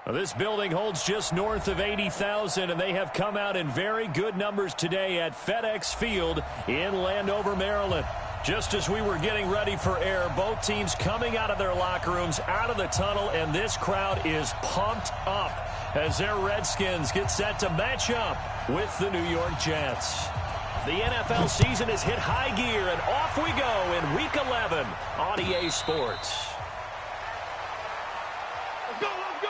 Well, this building holds just north of 80,000, and they have come out in very good numbers today at FedEx Field in Landover, Maryland. Just as we were getting ready for air, both teams coming out of their locker rooms, out of the tunnel, and this crowd is pumped up as their Redskins get set to match up with the New York Jets. The NFL season has hit high gear, and off we go in Week 11 on EA Sports. Let's go, let's go!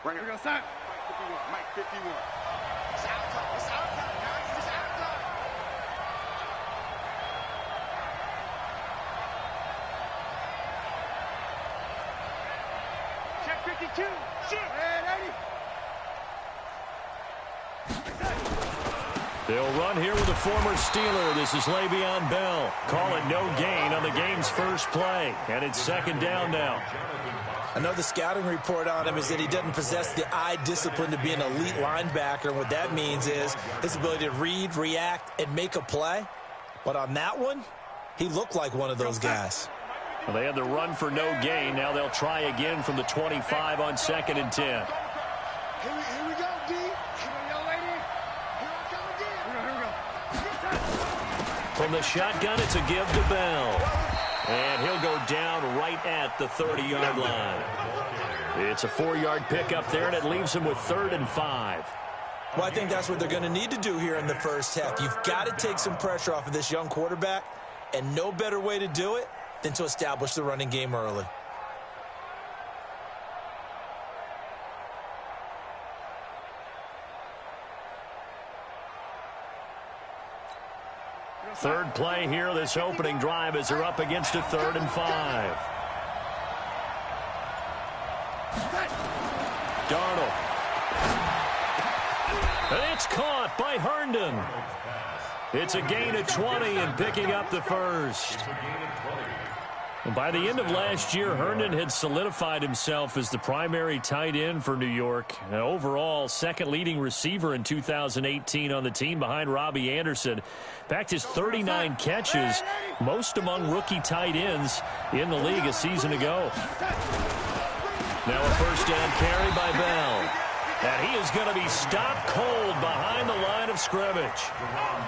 Right here. We go, Mike 51. Mike 51. It's out time. It's out time, guys. It's out time. Check 52. Shoot. And 80. They'll run here with a former Steeler. This is Le'Veon Bell. Call it no gain on the game's first play. And it's second down now. I know the scouting report on him is that he doesn't possess the eye discipline to be an elite linebacker. What that means is his ability to read, react, and make a play. But on that one, he looked like one of those guys. Well, they had the run for no gain. Now they'll try again from the 25 on 2nd and 10. Here we go, D. Here we go, lady. Here I come again. Here we go. From the shotgun, it's a give to Bell. And he'll go down right at the 30-yard line. It's a 4-yard pickup there, and it leaves him with 3rd and 5. Well, I think that's what they're going to need to do here in the first half. You've got to take some pressure off of this young quarterback, and no better way to do it than to establish the running game early. Third play here, this opening drive, as they're up against a 3rd and 5. Darnold. And it's caught by Herndon. It's a gain of 20 and picking up the first. And by the end of last year, Herndon had solidified himself as the primary tight end for New York. An overall second leading receiver in 2018 on the team behind Robbie Anderson. Backed his 39 catches, most among rookie tight ends in the league a season ago. Now a first down carry by Bell. And he is going to be stopped cold behind the line of scrimmage.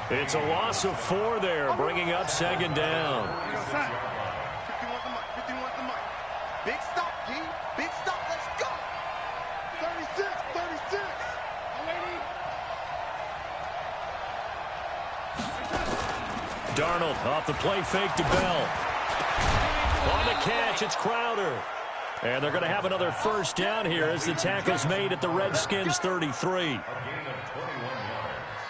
It's a loss of 4 there, bringing up 2nd down. Big stop, D. Big stop. Let's go. 36, 36. Darnold off the play fake to Bell. On the catch, it's Crowder. And they're going to have another first down here as the tackle's made at the Redskins 33.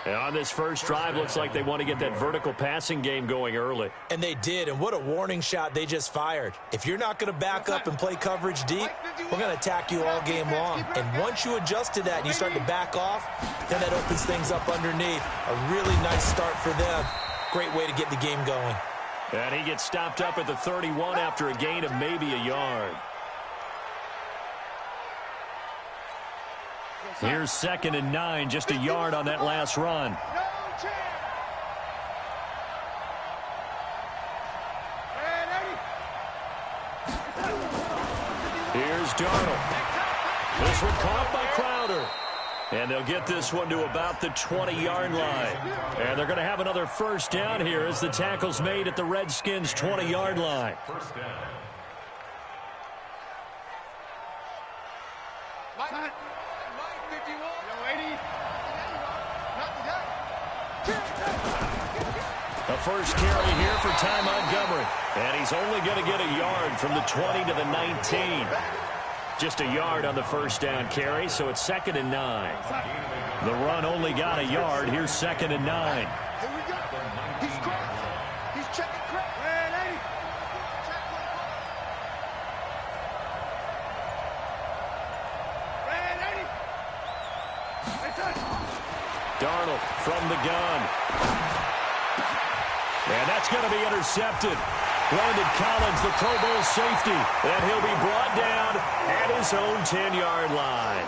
And on this first drive, looks like they want to get that vertical passing game going early. And they did, and what a warning shot they just fired. If you're not going to back up and play coverage deep, we're going to attack you all game long. And once you adjust to that and you start to back off, then that opens things up underneath. A really nice start for them. Great way to get the game going. And he gets stopped up at the 31 after a gain of maybe a yard. Here's 2nd and 9, just a yard on that last run. Here's Darnold. This one caught by Crowder. And they'll get this one to about the 20-yard line. And they're going to have another first down here as the tackle's made at the Redskins' 20-yard line. First down. Mike 51. Yo, 80. A first carry here for Ty Montgomery. And he's only going to get a yard from the 20 to the 19. Just a yard on the first down carry, so it's 2nd and 9. The run only got a yard. Here's 2nd and 9. Here we go. He's cracked. He's checking crack. Man, 80. Check one. Man, 80. Darnold from the gun. And that's going to be intercepted. Landon Collins, the Pro Bowl safety. And he'll be brought down at his own 10-yard line.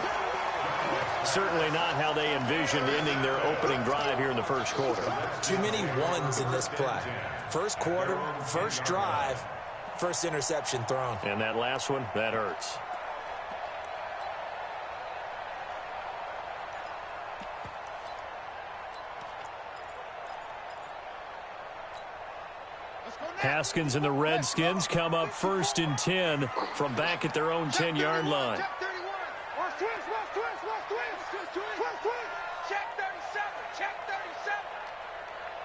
Certainly not how they envisioned ending their opening drive here in the first quarter. Too many ones in this play. First quarter, first drive, first interception thrown. And that last one, that hurts. Haskins and the Redskins come up 1st and 10 from back at their own 10-yard line. Check 31. Watch twist. Check 37. Check 37.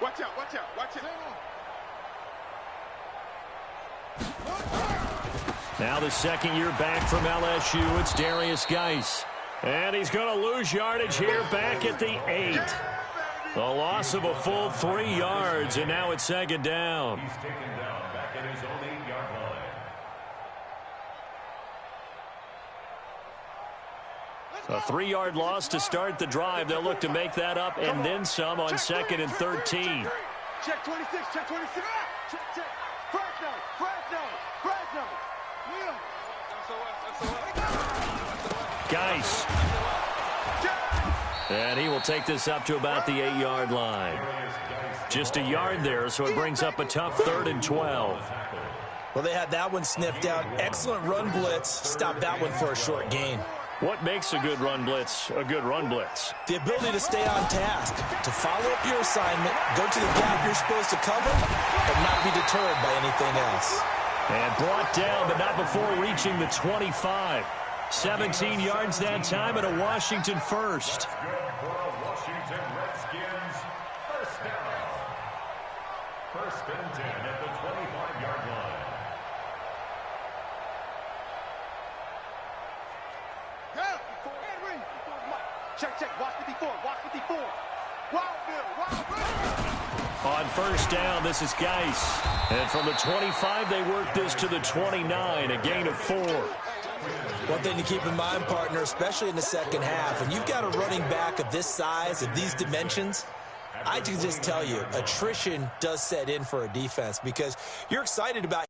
Watch out. Watch it. Now the second year back from LSU, it's Darius Geis. And he's going to lose yardage here back at the 8. A loss of a full 3 yards, and now it's 2nd down. He's taken down back at his own 8-yard line. A 3-yard loss to start the drive. They'll look to make that up and then some on 2nd and 13. Check 26. Check 26. Check. Fresno. Geis. And he will take this up to about the 8-yard line. Just a yard there, so it brings up a tough 3rd and 12. Well, they had that one sniffed out. Excellent run blitz. Stop that one for a short gain. What makes a good run blitz a good run blitz? The ability to stay on task, to follow up your assignment, go to the gap you're supposed to cover, but not be deterred by anything else. And brought down, but not before reaching the 25. 17 yards that time, and a Washington first. Washington Redskins, first down. 1st and 10 at the 25-yard line. Check. Watch 54. Wild. On first down, this is Geis. And from the 25, they work this to the 29, a gain of 4. One thing to keep in mind, partner, especially in the second half, when you've got a running back of this size, of these dimensions, I can just tell you, attrition does set in for a defense because you're excited about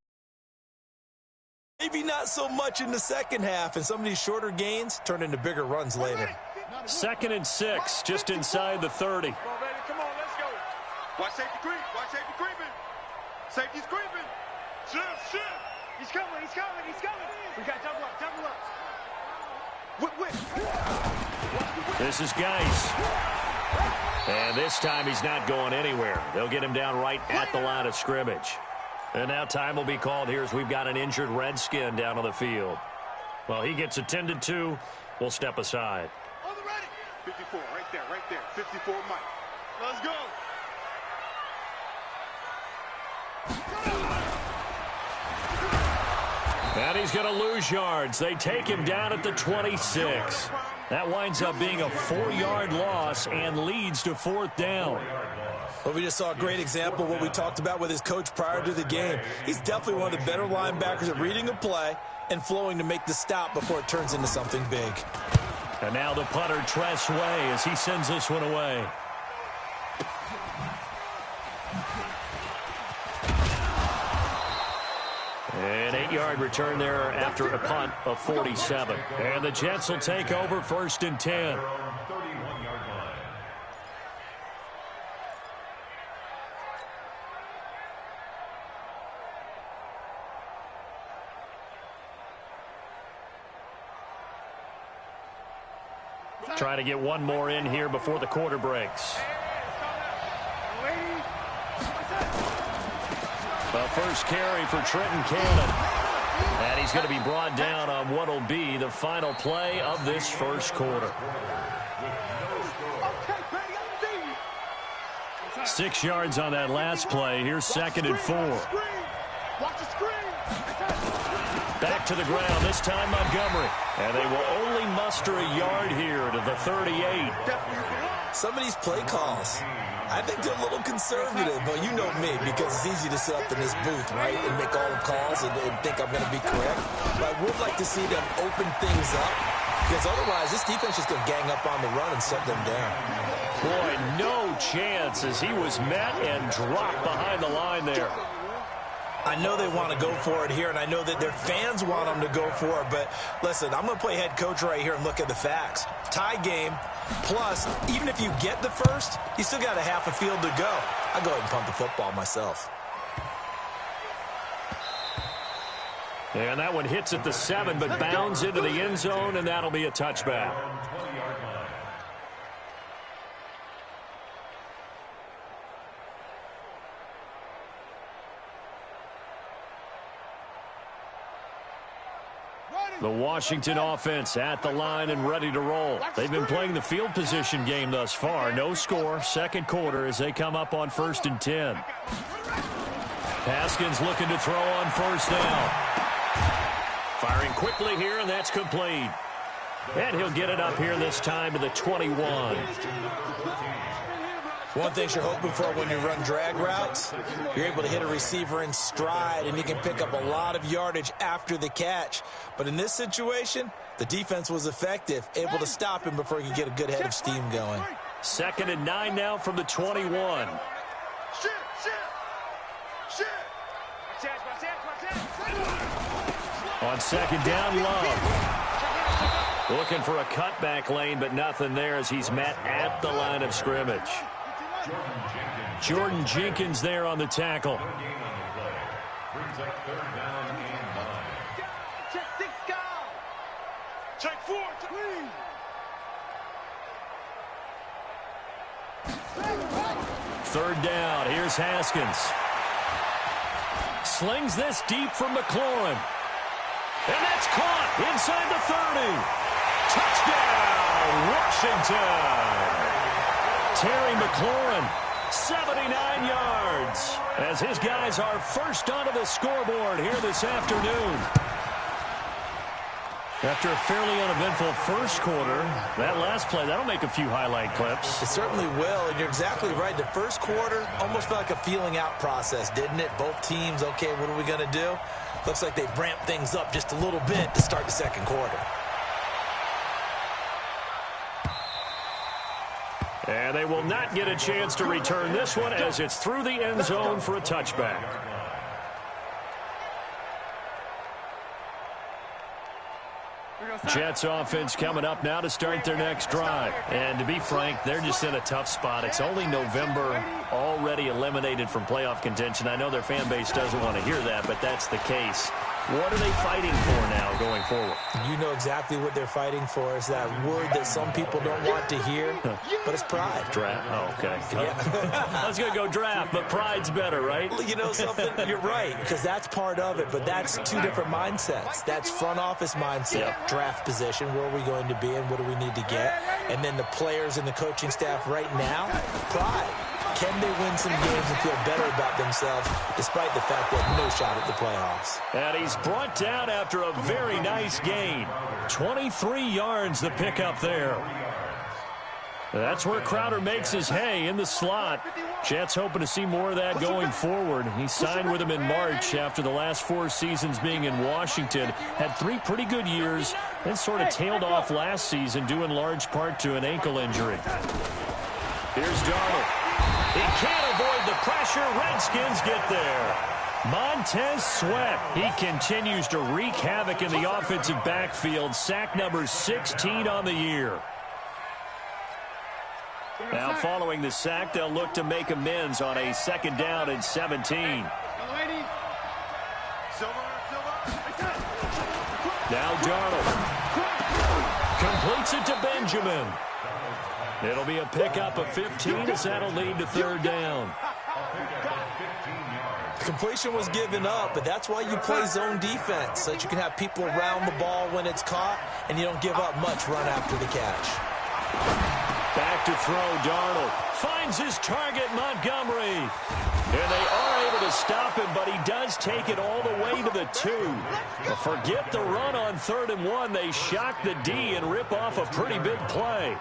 maybe not so much in the second half, and some of these shorter gains turn into bigger runs later. 2nd and 6, just inside the 30. Come on, let's go. Watch safety creeping. Safety's creeping. Shift. He's coming. We got double up. Whip. This is Geis. And this time he's not going anywhere. They'll get him down right at the line of scrimmage. And now time will be called here as we've got an injured Redskin down on the field. Well, he gets attended to. We'll step aside. On the ready. 54, right there. 54, Mike. Let's go. And he's going to lose yards. They take him down at the 26. That winds up being a 4-yard loss and leads to 4th down. Well, we just saw a great example of what we talked about with his coach prior to the game. He's definitely one of the better linebackers at reading a play and flowing to make the stop before it turns into something big. And now the punter, Tress Way, as he sends this one away. An 8-yard return there after a punt of 47. And the Jets will take over 1st and 10. Try to get one more in here before the quarter breaks. The first carry for Trenton Cannon. And he's going to be brought down on what will be the final play of this first quarter. 6 yards on that last play. Here's 2nd and 4. Watch the screen. Back to the ground, this time Montgomery. And they will only muster a yard here to the 38. Some of these play calls, I think they're a little conservative, but you know me, because it's easy to sit up in this booth, right, and make all the calls and think I'm going to be correct. But I would like to see them open things up, because otherwise this defense is going to gang up on the run and shut them down. Boy, no chance as he was met and dropped behind the line there. I know they want to go for it here, and I know that their fans want them to go for it, but listen, I'm going to play head coach right here and look at the facts. Tie game, plus, even if you get the first, you still got a half a field to go. I'll go ahead and punt the football myself. And that one hits at the 7, but bounds into the end zone, and that'll be a touchback. The Washington offense at the line and ready to roll. They've been playing the field position game thus far. No score, 2nd quarter as they come up on 1st and 10. Haskins looking to throw on 1st down. Firing quickly here, and that's complete. And he'll get it up here this time to the 21. One thing you're hoping for when you run drag routes, you're able to hit a receiver in stride, and you can pick up a lot of yardage after the catch. But in this situation, the defense was effective, able to stop him before he could get a good head of steam going. 2nd and 9 now from the 21. On 2nd down, Love. Looking for a cutback lane, but nothing there as he's met at the line of scrimmage. Jordan Jenkins there on the tackle. Check 4. 3rd down. Here's Haskins. Slings this deep from McLaurin. And that's caught inside the 30. Touchdown, Washington. Terry McLaurin, 79 yards, as his guys are first onto the scoreboard here this afternoon. After a fairly uneventful first quarter, that last play, that'll make a few highlight clips. It certainly will, and you're exactly right. The first quarter almost felt like a feeling out process, didn't it? Both teams, okay, what are we going to do? Looks like they've ramped things up just a little bit to start the 2nd quarter. And they will not get a chance to return this one as it's through the end zone for a touchback. Jets offense coming up now to start their next drive. And to be frank, they're just in a tough spot. It's only November, already eliminated from playoff contention. I know their fan base doesn't want to hear that, but that's the case. What are they fighting for now going forward? You know exactly what they're fighting for. Is that word that some people don't want to hear, but it's pride. Draft? Oh, okay. Yeah. I was going to go draft, but pride's better, right? Well, you know something? You're right, because that's part of it, but that's two different mindsets. That's front office mindset, draft position, where are we going to be and what do we need to get? And then the players and the coaching staff right now, pride. Can they win some games and feel better about themselves despite the fact they have no shot at the playoffs? And he's brought down after a very nice gain. 23 yards the pickup there. That's where Crowder makes his hay in the slot. Jets hoping to see more of that going forward. He signed with him in March after the last 4 seasons being in Washington. Had 3 pretty good years, then sort of tailed off last season due in large part to an ankle injury. Here's Darnold. He can't avoid the pressure. Redskins get there. Montez Sweat. He continues to wreak havoc in the offensive backfield. Sack number 16 on the year. Now following the sack, they'll look to make amends on a 2nd down and 17. Now Darnold. Completes it to Benjamin. It'll be a pickup of 15 as that'll lead to 3rd down. Completion was given up, but that's why you play zone defense, so that you can have people around the ball when it's caught, and you don't give up much run after the catch. Back to throw, Darnold. Finds finds his target, Montgomery. And they are able to stop him, but he does take it all the way to the 2. But forget the run on 3rd and 1. They shock the D and rip off a pretty big play.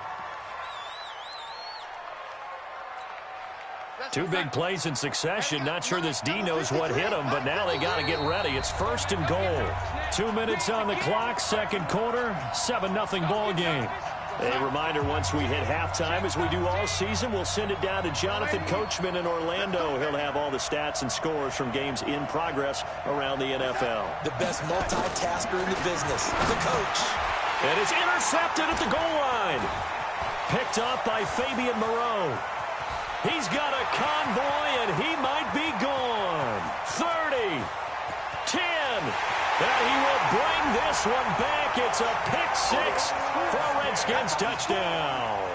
2 big plays in succession. Not sure this D knows what hit him, but now they got to get ready. It's 1st and goal. 2 minutes on the clock, 2nd quarter, 7-0 ball game. A reminder, once we hit halftime, as we do all season, we'll send it down to Jonathan Coachman in Orlando. He'll have all the stats and scores from games in progress around the NFL. The best multitasker in the business, the coach. And it's intercepted at the goal line. Picked up by Fabian Moreau. He's got a convoy, and he might be gone. 30, 10. And he will bring this one back. It's a pick-6 for a Redskins touchdown.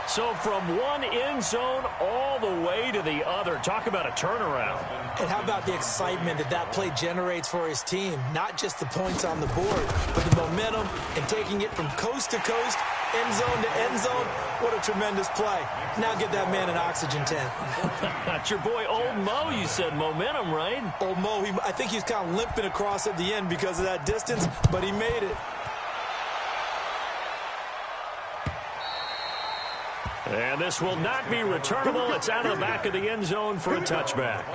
So from one end zone all the way to the other. Talk about a turnaround. And how about the excitement that play generates for his team? Not just the points on the board, but the momentum and taking it from coast to coast, end zone to end zone. What a tremendous play. Now get that man an oxygen tent. That's your boy Old Mo. You said momentum, right? Old Mo, I think he's kind of limping across at the end because of that distance, but he made it. And this will not be returnable. It's out of the back of the end zone for a touchback.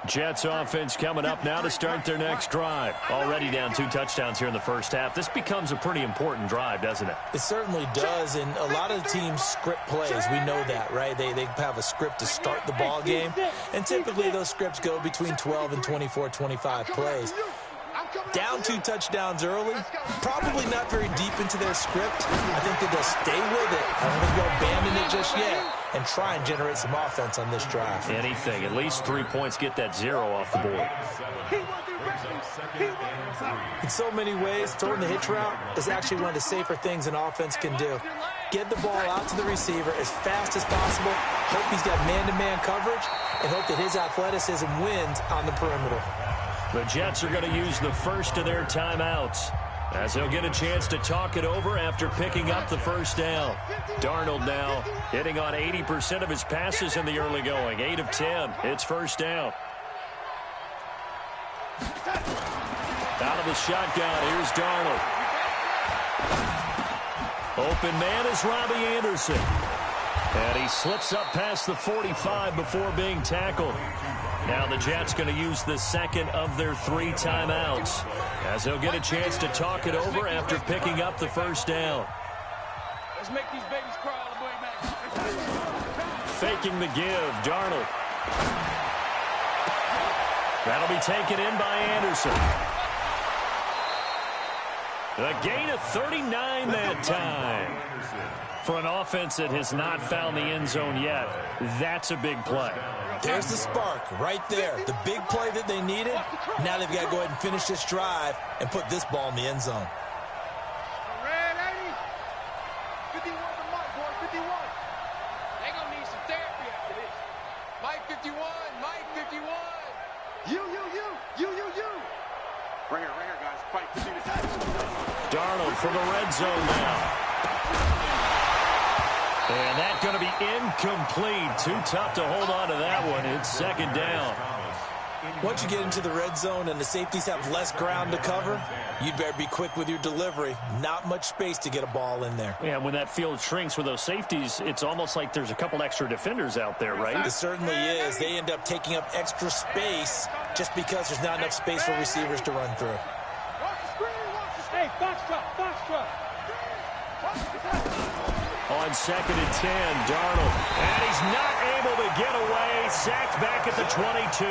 Jets offense coming up now to start their next drive. Already down 2 touchdowns here in the first half. This becomes a pretty important drive, doesn't it? It certainly does, and a lot of the teams script plays. We know that, right? They have a script to start the ball game, and typically those scripts go between 12 and 24, 25 plays. Down 2 touchdowns early, probably not very deep into their script. I think that they'll stay with it. I don't think they'll abandon it just yet and try and generate some offense on this drive. Anything. At least 3 points, get that 0 off the board. In so many ways, throwing the hitch route is actually one of the safer things an offense can do. Get the ball out to the receiver as fast as possible, hope he's got man-to-man coverage, and hope that his athleticism wins on the perimeter. The Jets are going to use the first of their timeouts as they'll get a chance to talk it over after picking up the first down. Darnold now hitting on 80% of his passes in the early going. 8 of 10. It's first down. Out of the shotgun. Here's Darnold. Open man is Robbie Anderson. And he slips up past the 45 before being tackled. Now the Jets going to use the second of their 3 timeouts as they'll get a chance to talk it over after picking up the first down. Let's make these babies cry all the way back. Faking the give, Darnold. That'll be taken in by Anderson. A gain of 39 that time. For an offense that has not found the end zone yet, that's a big play. There's the spark right there. The big play that they needed. Now they've got to go ahead and finish this drive and put this ball in the end zone. Red 80. 51 to Mike, boy, 51. They're going to need some therapy after this. Mike 51, Mike 51. You. Bring her, guys. Fight 50 to 10. Darnold for the red zone now. And that's going to be incomplete. Too tough to hold on to that one. It's second down. Once you get into the red zone and the safeties have less ground to cover, you'd better be quick with your delivery. Not much space to get a ball in there. Yeah, when that field shrinks with those safeties, it's almost like there's a couple extra defenders out there, right? It certainly is. They end up taking up extra space just because there's not enough space for receivers to run through. Hey, box truck. On second and 10, Darnold. And he's not able to get away. Sacked back at the 22.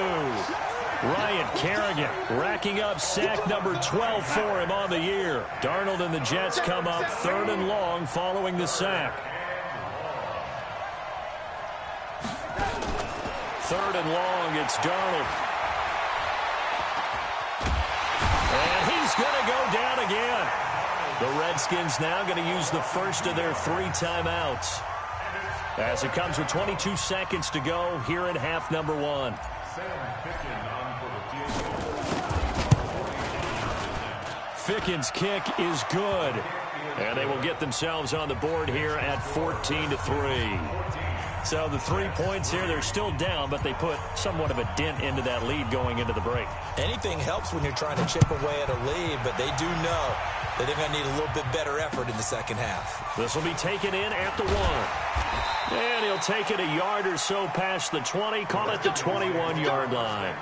Ryan Kerrigan racking up sack number 12 for him on the year. Darnold and the Jets come up 3rd and long following the sack. 3rd and long, it's Darnold. And he's going to go down again. The Redskins now going to use the first of their 3 timeouts as it comes with 22 seconds to go here in half number 1. Ficken's kick is good. And they will get themselves on the board here at 14-3. So the 3 points here, they're still down, but they put somewhat of a dent into that lead going into the break. Anything helps when you're trying to chip away at a lead, but they do know that they're going to need a little bit better effort in the second half. This will be taken in at the 1. And he'll take it a yard or so past the 20, call it the 21-yard line.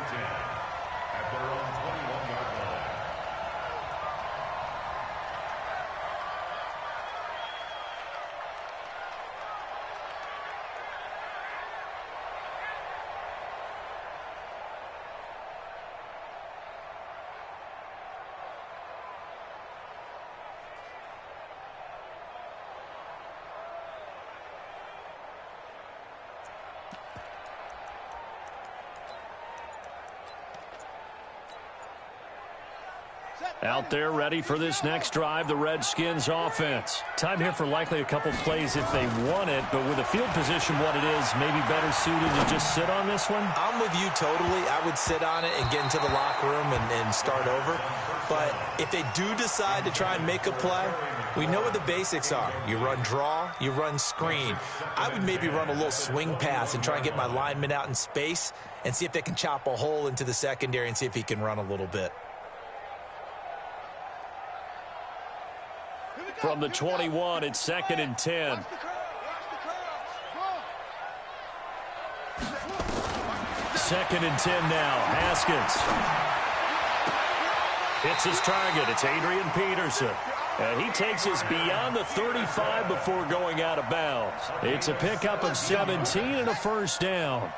Out there ready for this next drive, the Redskins offense. Time here for likely a couple plays if they want it, but with the field position what it is, maybe better suited to just sit on this one? I'm with you totally. I would sit on it and get into the locker room and start over. But if they do decide to try and make a play, we know what the basics are. You run draw, you run screen. I would maybe run a little swing pass and try and get my lineman out in space and see if they can chop a hole into the secondary and see if he can run a little bit. From the 21, it's 2nd and 10. Second and 10 now. Haskins. Hits his target. It's Adrian Peterson. And he takes us beyond the 35 before going out of bounds. It's a pickup of 17 and a first down.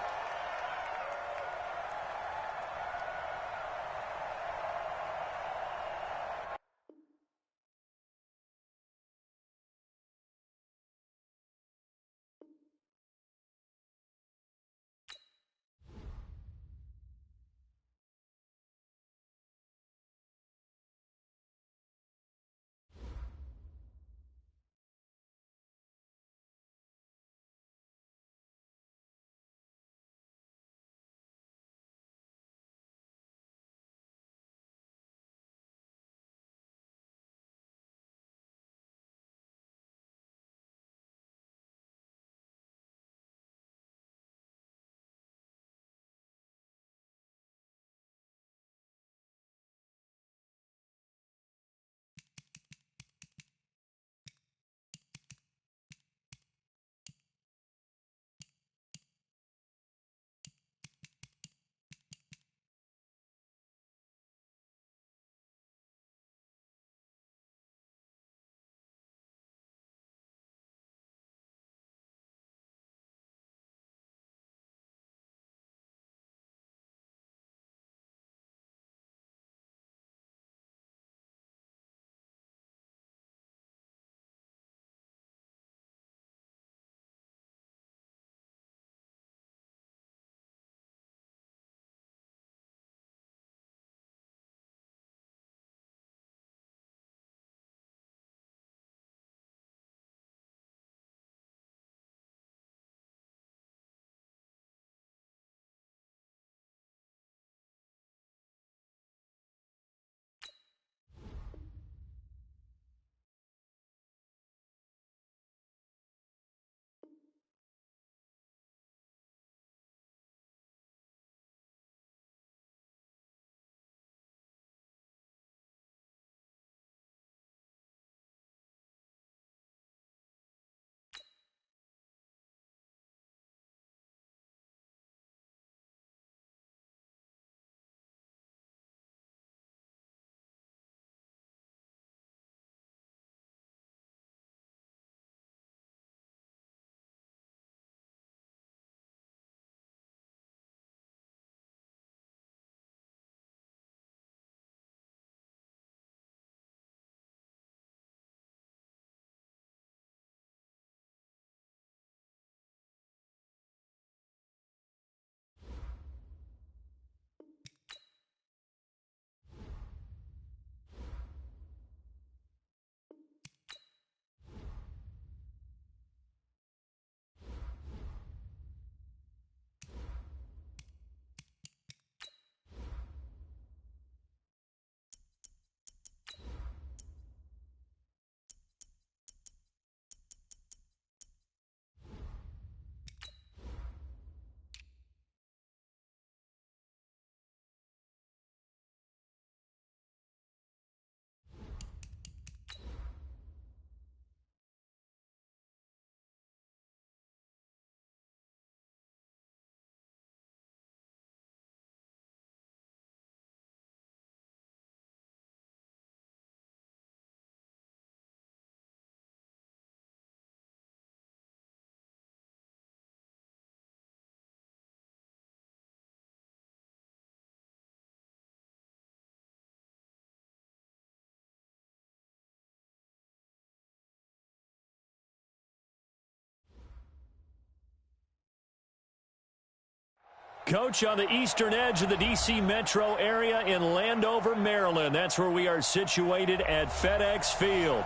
Coach, on the eastern edge of the D.C. metro area in Landover, Maryland. That's where we are situated at FedEx Field.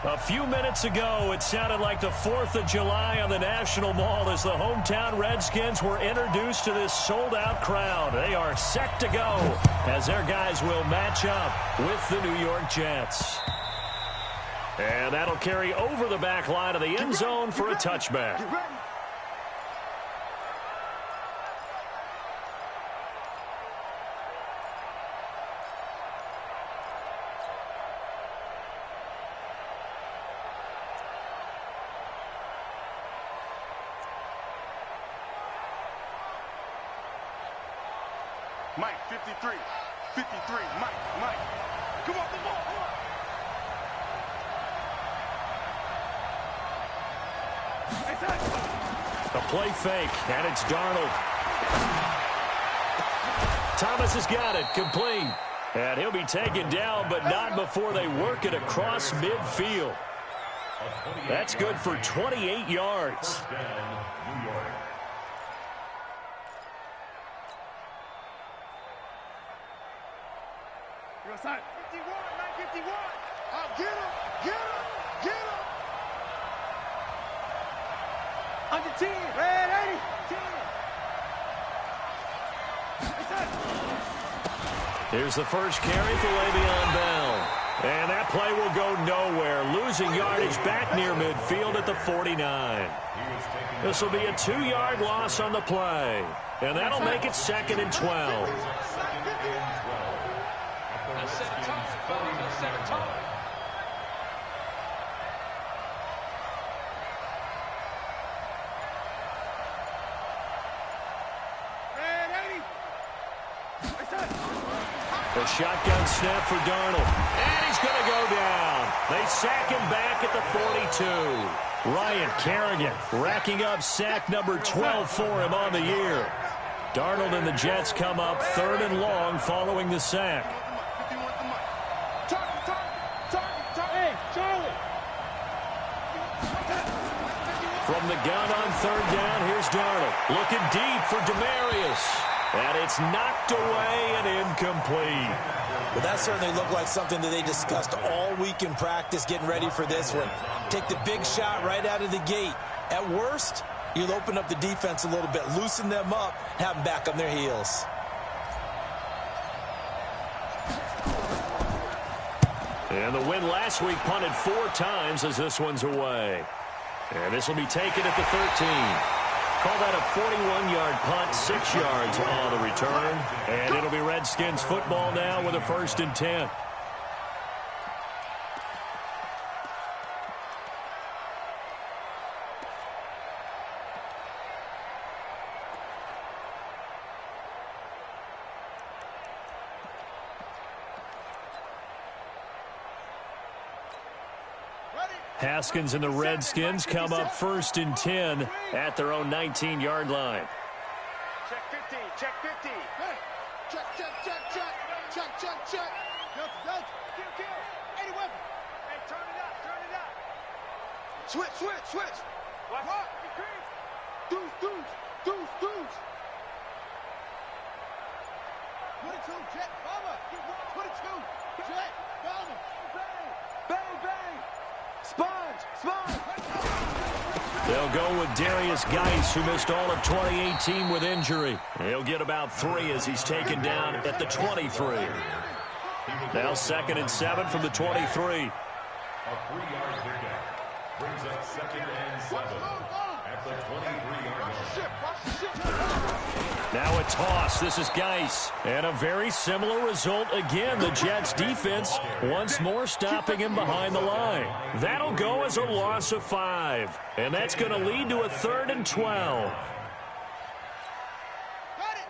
A few minutes ago, it sounded like the 4th of July on the National Mall as the hometown Redskins were introduced to this sold-out crowd. They are set to go as their guys will match up with the New York Jets. And that'll carry over the back line of the end zone for a touchback. Mike, 53. 53. Mike. Come on, come on. A play fake, and it's Darnold. Thomas has got it, complete. And he'll be taken down, but not before they work it across midfield. That's good for 28 yards. You're outside. 51, 951. Get him. Under 10. Red 80. 10. Here's the first carry for Le'Veon Bell. And that play will go nowhere. Losing yardage back near midfield at the 49. This will be a 2-yard loss on the play. And that'll make it 2nd and 12. A shotgun snap for Darnold. And he's going to go down. They sack him back at the 42. Ryan Kerrigan racking up sack number 12 for him on the year. Darnold and the Jets come up 3rd and long following the sack. From the gun on 3rd down, here's Darnold. Looking deep for Demarius. And it's knocked away and incomplete. Well, that certainly looked like something that they discussed all week in practice getting ready for this one. Take the big shot right out of the gate. At worst, you'll open up the defense a little bit, loosen them up, have them back on their heels. And the win last week punted 4 times as this one's away. And this will be taken at the 13. Call that a 41-yard punt, 6 yards on the return. And it'll be Redskins football now with a 1st and 10. Haskins and the Redskins come up 1st and 10 at their own 19-yard line. Check 50. Check 50. Hey. Check. Kill. 80 weapon. Hey, turn it up. Switch. What? Deuce. 22, Jet, Bomber. 22, Jet, Bomber. Bang. Sponge. They'll go with Darius Geis, who missed all of 2018 with injury. He'll get about 3 as he's taken down at the 23. Now 2nd and 7 from the 23. A 3-yard pickup brings up 2nd and 7 at the 23-yard line. Now a toss. This is Geis. And a very similar result again. The Jets defense once more stopping him behind the line. That'll go as a loss of 5. And that's going to lead to a 3rd and 12. Got it.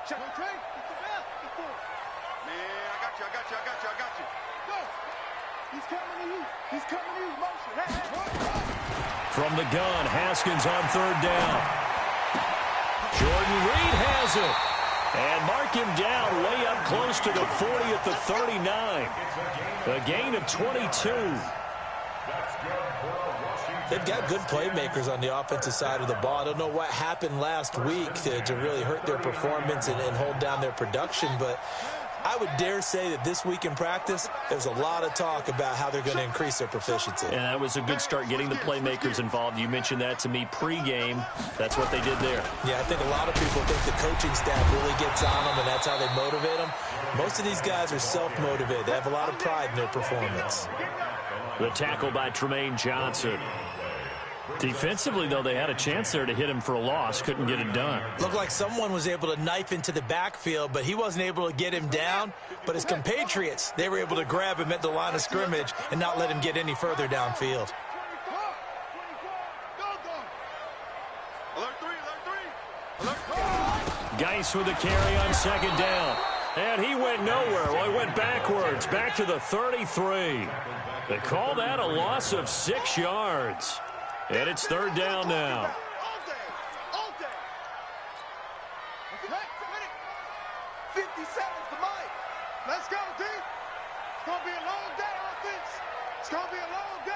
Check. I got you. Go. He's coming to you. Motion. From the gun, Haskins on 3rd down. Jordan Reed has it. And mark him down way up close to the 40 at the 39. A gain of 22. That's good for a Washington They've got good playmakers on the offensive side of the ball. I don't know what happened last week to really hurt their performance and hold down their production, but I would dare say that this week in practice, there's a lot of talk about how they're going to increase their proficiency. And that was a good start, getting the playmakers involved. You mentioned that to me pregame. That's what they did there. Yeah, I think a lot of people think the coaching staff really gets on them, and that's how they motivate them. Most of these guys are self-motivated. They have a lot of pride in their performance. The tackle by Tremaine Johnson. Defensively, though, they had a chance there to hit him for a loss. Couldn't get it done. Looked like someone was able to knife into the backfield, but he wasn't able to get him down. But his compatriots, they were able to grab him at the line of scrimmage and not let him get any further downfield. Geis with the carry on second down. And he went nowhere. Well, he went backwards, back to the 33. They call that a loss of 6 yards. And it's third down now. 57's the mic. Let's go, D. It's going to be a long day, offense. It's going to be a long day.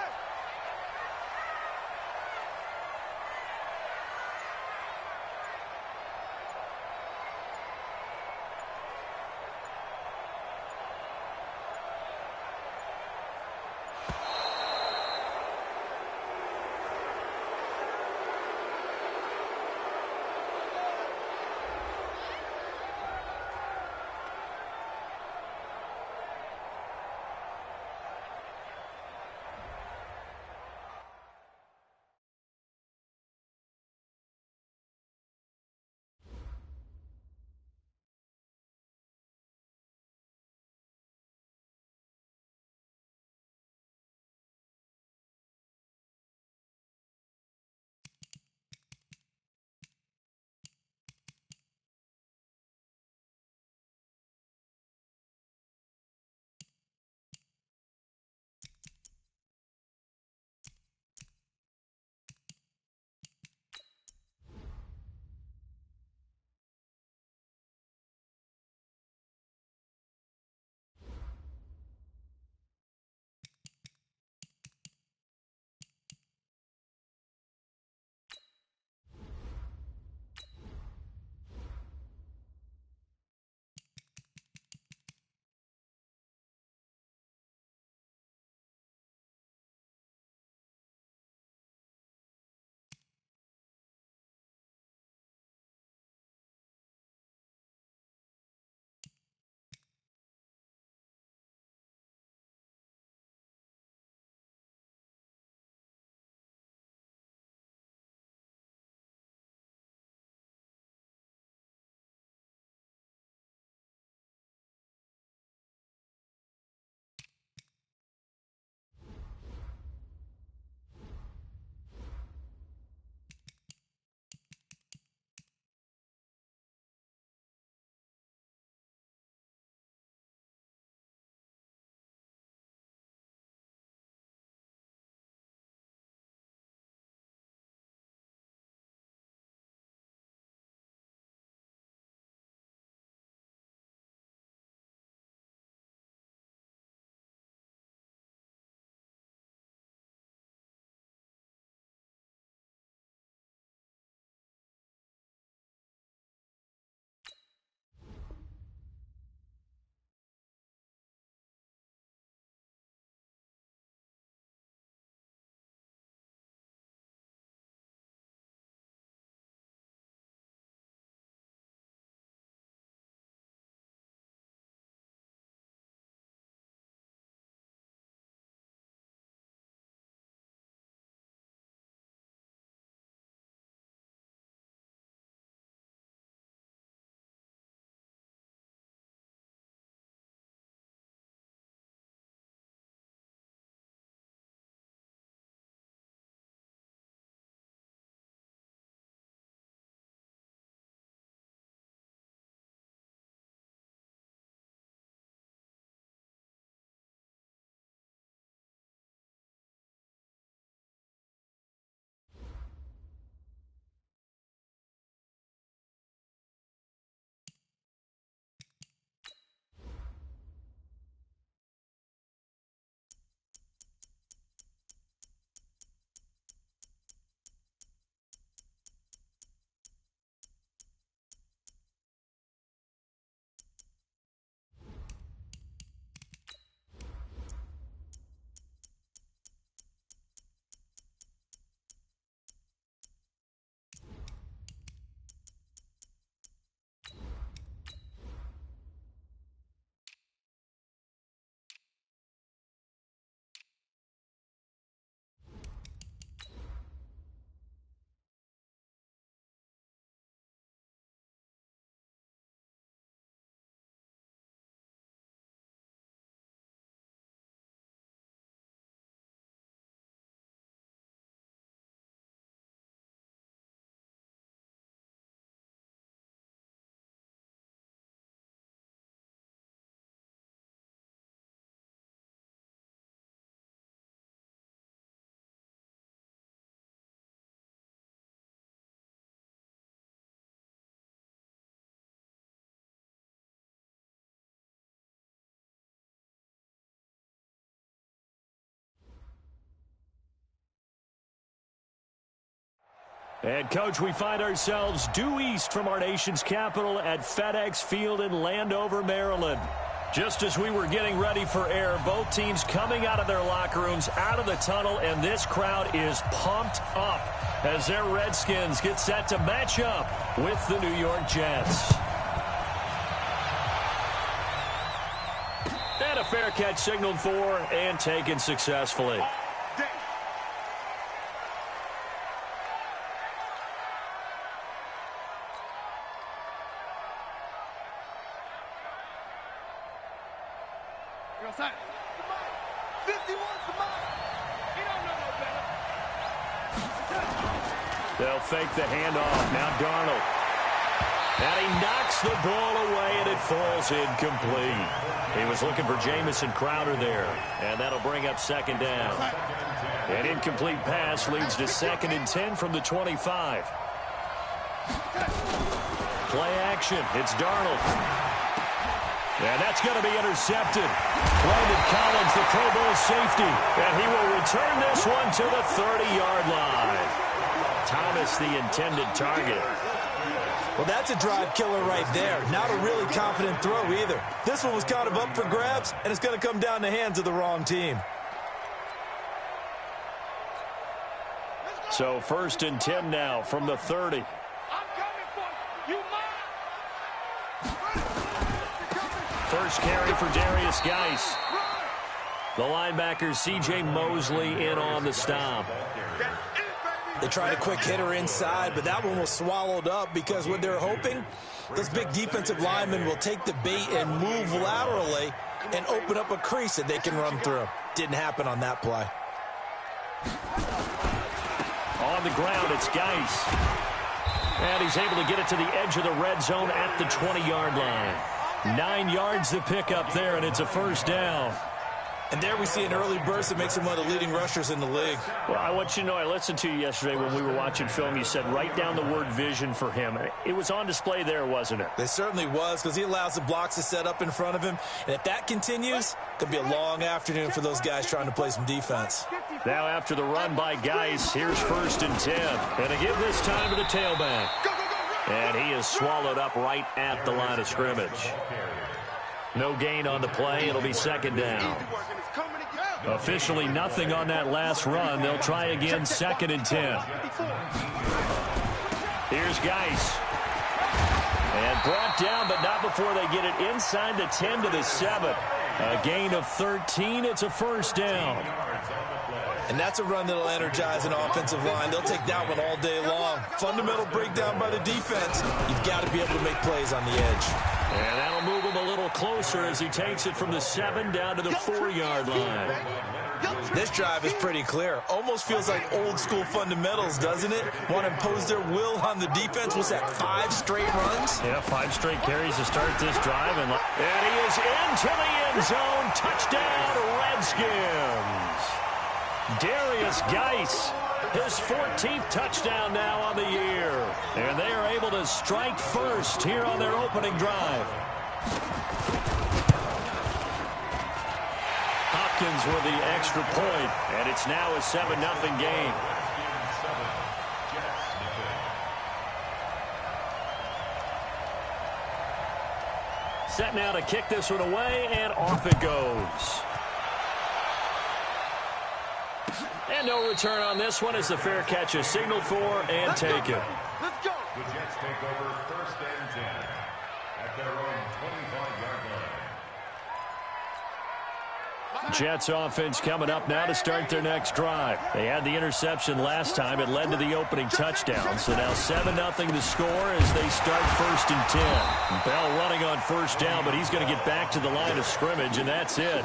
And, Coach, we find ourselves due east from our nation's capital at FedEx Field in Landover, Maryland. Just as we were getting ready for air, both teams coming out of their locker rooms, out of the tunnel, and this crowd is pumped up as their Redskins get set to match up with the New York Jets. And a fair catch signaled for and taken successfully. They'll fake the handoff. Now Darnold. And he knocks the ball away, and it falls incomplete. He was looking for Jamison Crowder there, and that'll bring up second down. An incomplete pass leads to 2nd and 10 from the 25. Play action. It's Darnold. And that's going to be intercepted. Landon Collins, the Pro Bowl safety. And he will return this one to the 30-yard line. Thomas, the intended target. Well, that's a drive killer right there. Not a really confident throw either. This one was kind of up for grabs, and it's going to come down the hands of the wrong team. So 1st and 10 now from the 30. First carry for Darius Geis. The linebacker C.J. Mosley in on the stop. They tried a quick hitter inside, but that one was swallowed up because what they're hoping, those big defensive linemen will take the bait and move laterally and open up a crease that they can run through. Didn't happen on that play. On the ground, it's Geis. And he's able to get it to the edge of the red zone at the 20-yard line. 9 yards to pick up there, and it's a first down. And there we see an early burst that makes him one of the leading rushers in the league. Well, I want you to know, I listened to you yesterday when we were watching film. You said write down the word vision for him. It was on display there, wasn't it? It certainly was, because he allows the blocks to set up in front of him. And if that continues, it'll be a long afternoon for those guys trying to play some defense. Now after the run by Geis, here's 1st and 10. And to give this time to the tailback. And he is swallowed up right at the line of scrimmage. No gain on the play. It'll be 2nd down. Officially nothing on that last run. They'll try again, 2nd and 10. Here's Geis. And brought down, but not before they get it inside the 10 to the 7. A gain of 13. It's a first down. And that's a run that'll energize an offensive line. They'll take that one all day long. Fundamental breakdown by the defense. You've got to be able to make plays on the edge. And that'll move him a little closer as he takes it from the 7 down to the 4-yard line. This drive is pretty clear. Almost feels like old school fundamentals, doesn't it? Want to impose their will on the defense. Was that 5 straight runs? Yeah, 5 straight carries to start this drive. And he is into the end zone. Touchdown, Redskins. Darius Geis, his 14th touchdown now on the year. And they are able to strike first here on their opening drive. Hopkins with the extra point, and it's now a 7-0 game. Set now to kick this one away, and off it goes. And no return on this one as the fair catch is signaled for and taken. Let's go. The Jets take over 1st and 10 at their own 25-yard line. Jets offense coming up now to start their next drive. They had the interception last time. It led to the opening touchdown. So now 7-0 the score as they start 1st and 10. Bell running on 1st down, but he's going to get back to the line of scrimmage, and that's it.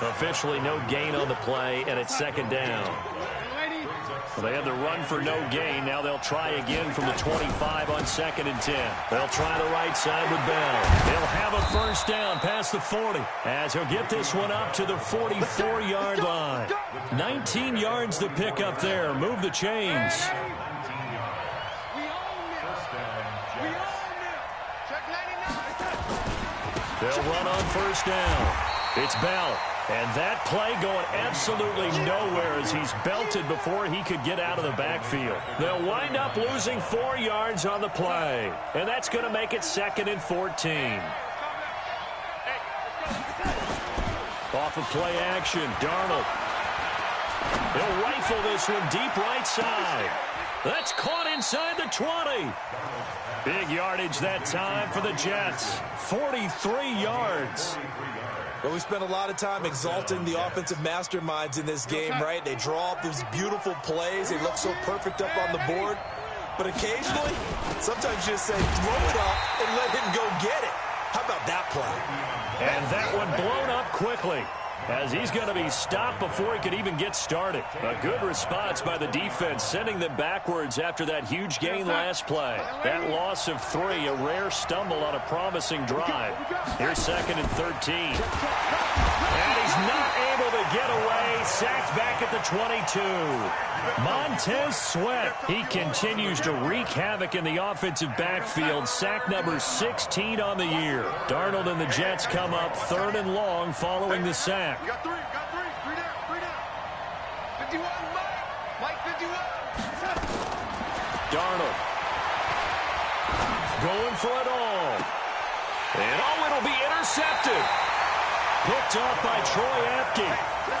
Officially no gain on the play, and it's 2nd down. Well, they had the run for no gain. Now they'll try again from the 25 on 2nd and 10. They'll try the right side with Bell. They'll have a first down past the 40 as he'll get this one up to the 44-yard line. 19 yards to pick up there. Move the chains. They'll run on 1st down. It's Bell. And that play going absolutely nowhere as he's belted before he could get out of the backfield. They'll wind up losing 4 yards on the play. And that's going to make it 2nd and 14. Off of play action, Darnold. He'll rifle this one deep right side. That's caught inside the 20. Big yardage that time for the Jets. 43 yards. Well, we spent a lot of time exalting the offensive masterminds in this game, right? They draw up these beautiful plays. They look so perfect up on the board. But occasionally, sometimes you just say, throw it up and let him go get it. How about that play? And that one blown up quickly, as he's going to be stopped before he could even get started. A good response by the defense, sending them backwards after that huge gain last play. That loss of 3, a rare stumble on a promising drive. Here's 2nd and 13. And he's not able to get away. Sacked back at the 22. Montez Sweat. He continues to wreak havoc in the offensive backfield. Sack number 16 on the year. Darnold and the Jets come up 3rd and long following the sack. Got three. 51, Mike 51. Darnold going for it all. And it'll be intercepted. Picked off by Troy Apke.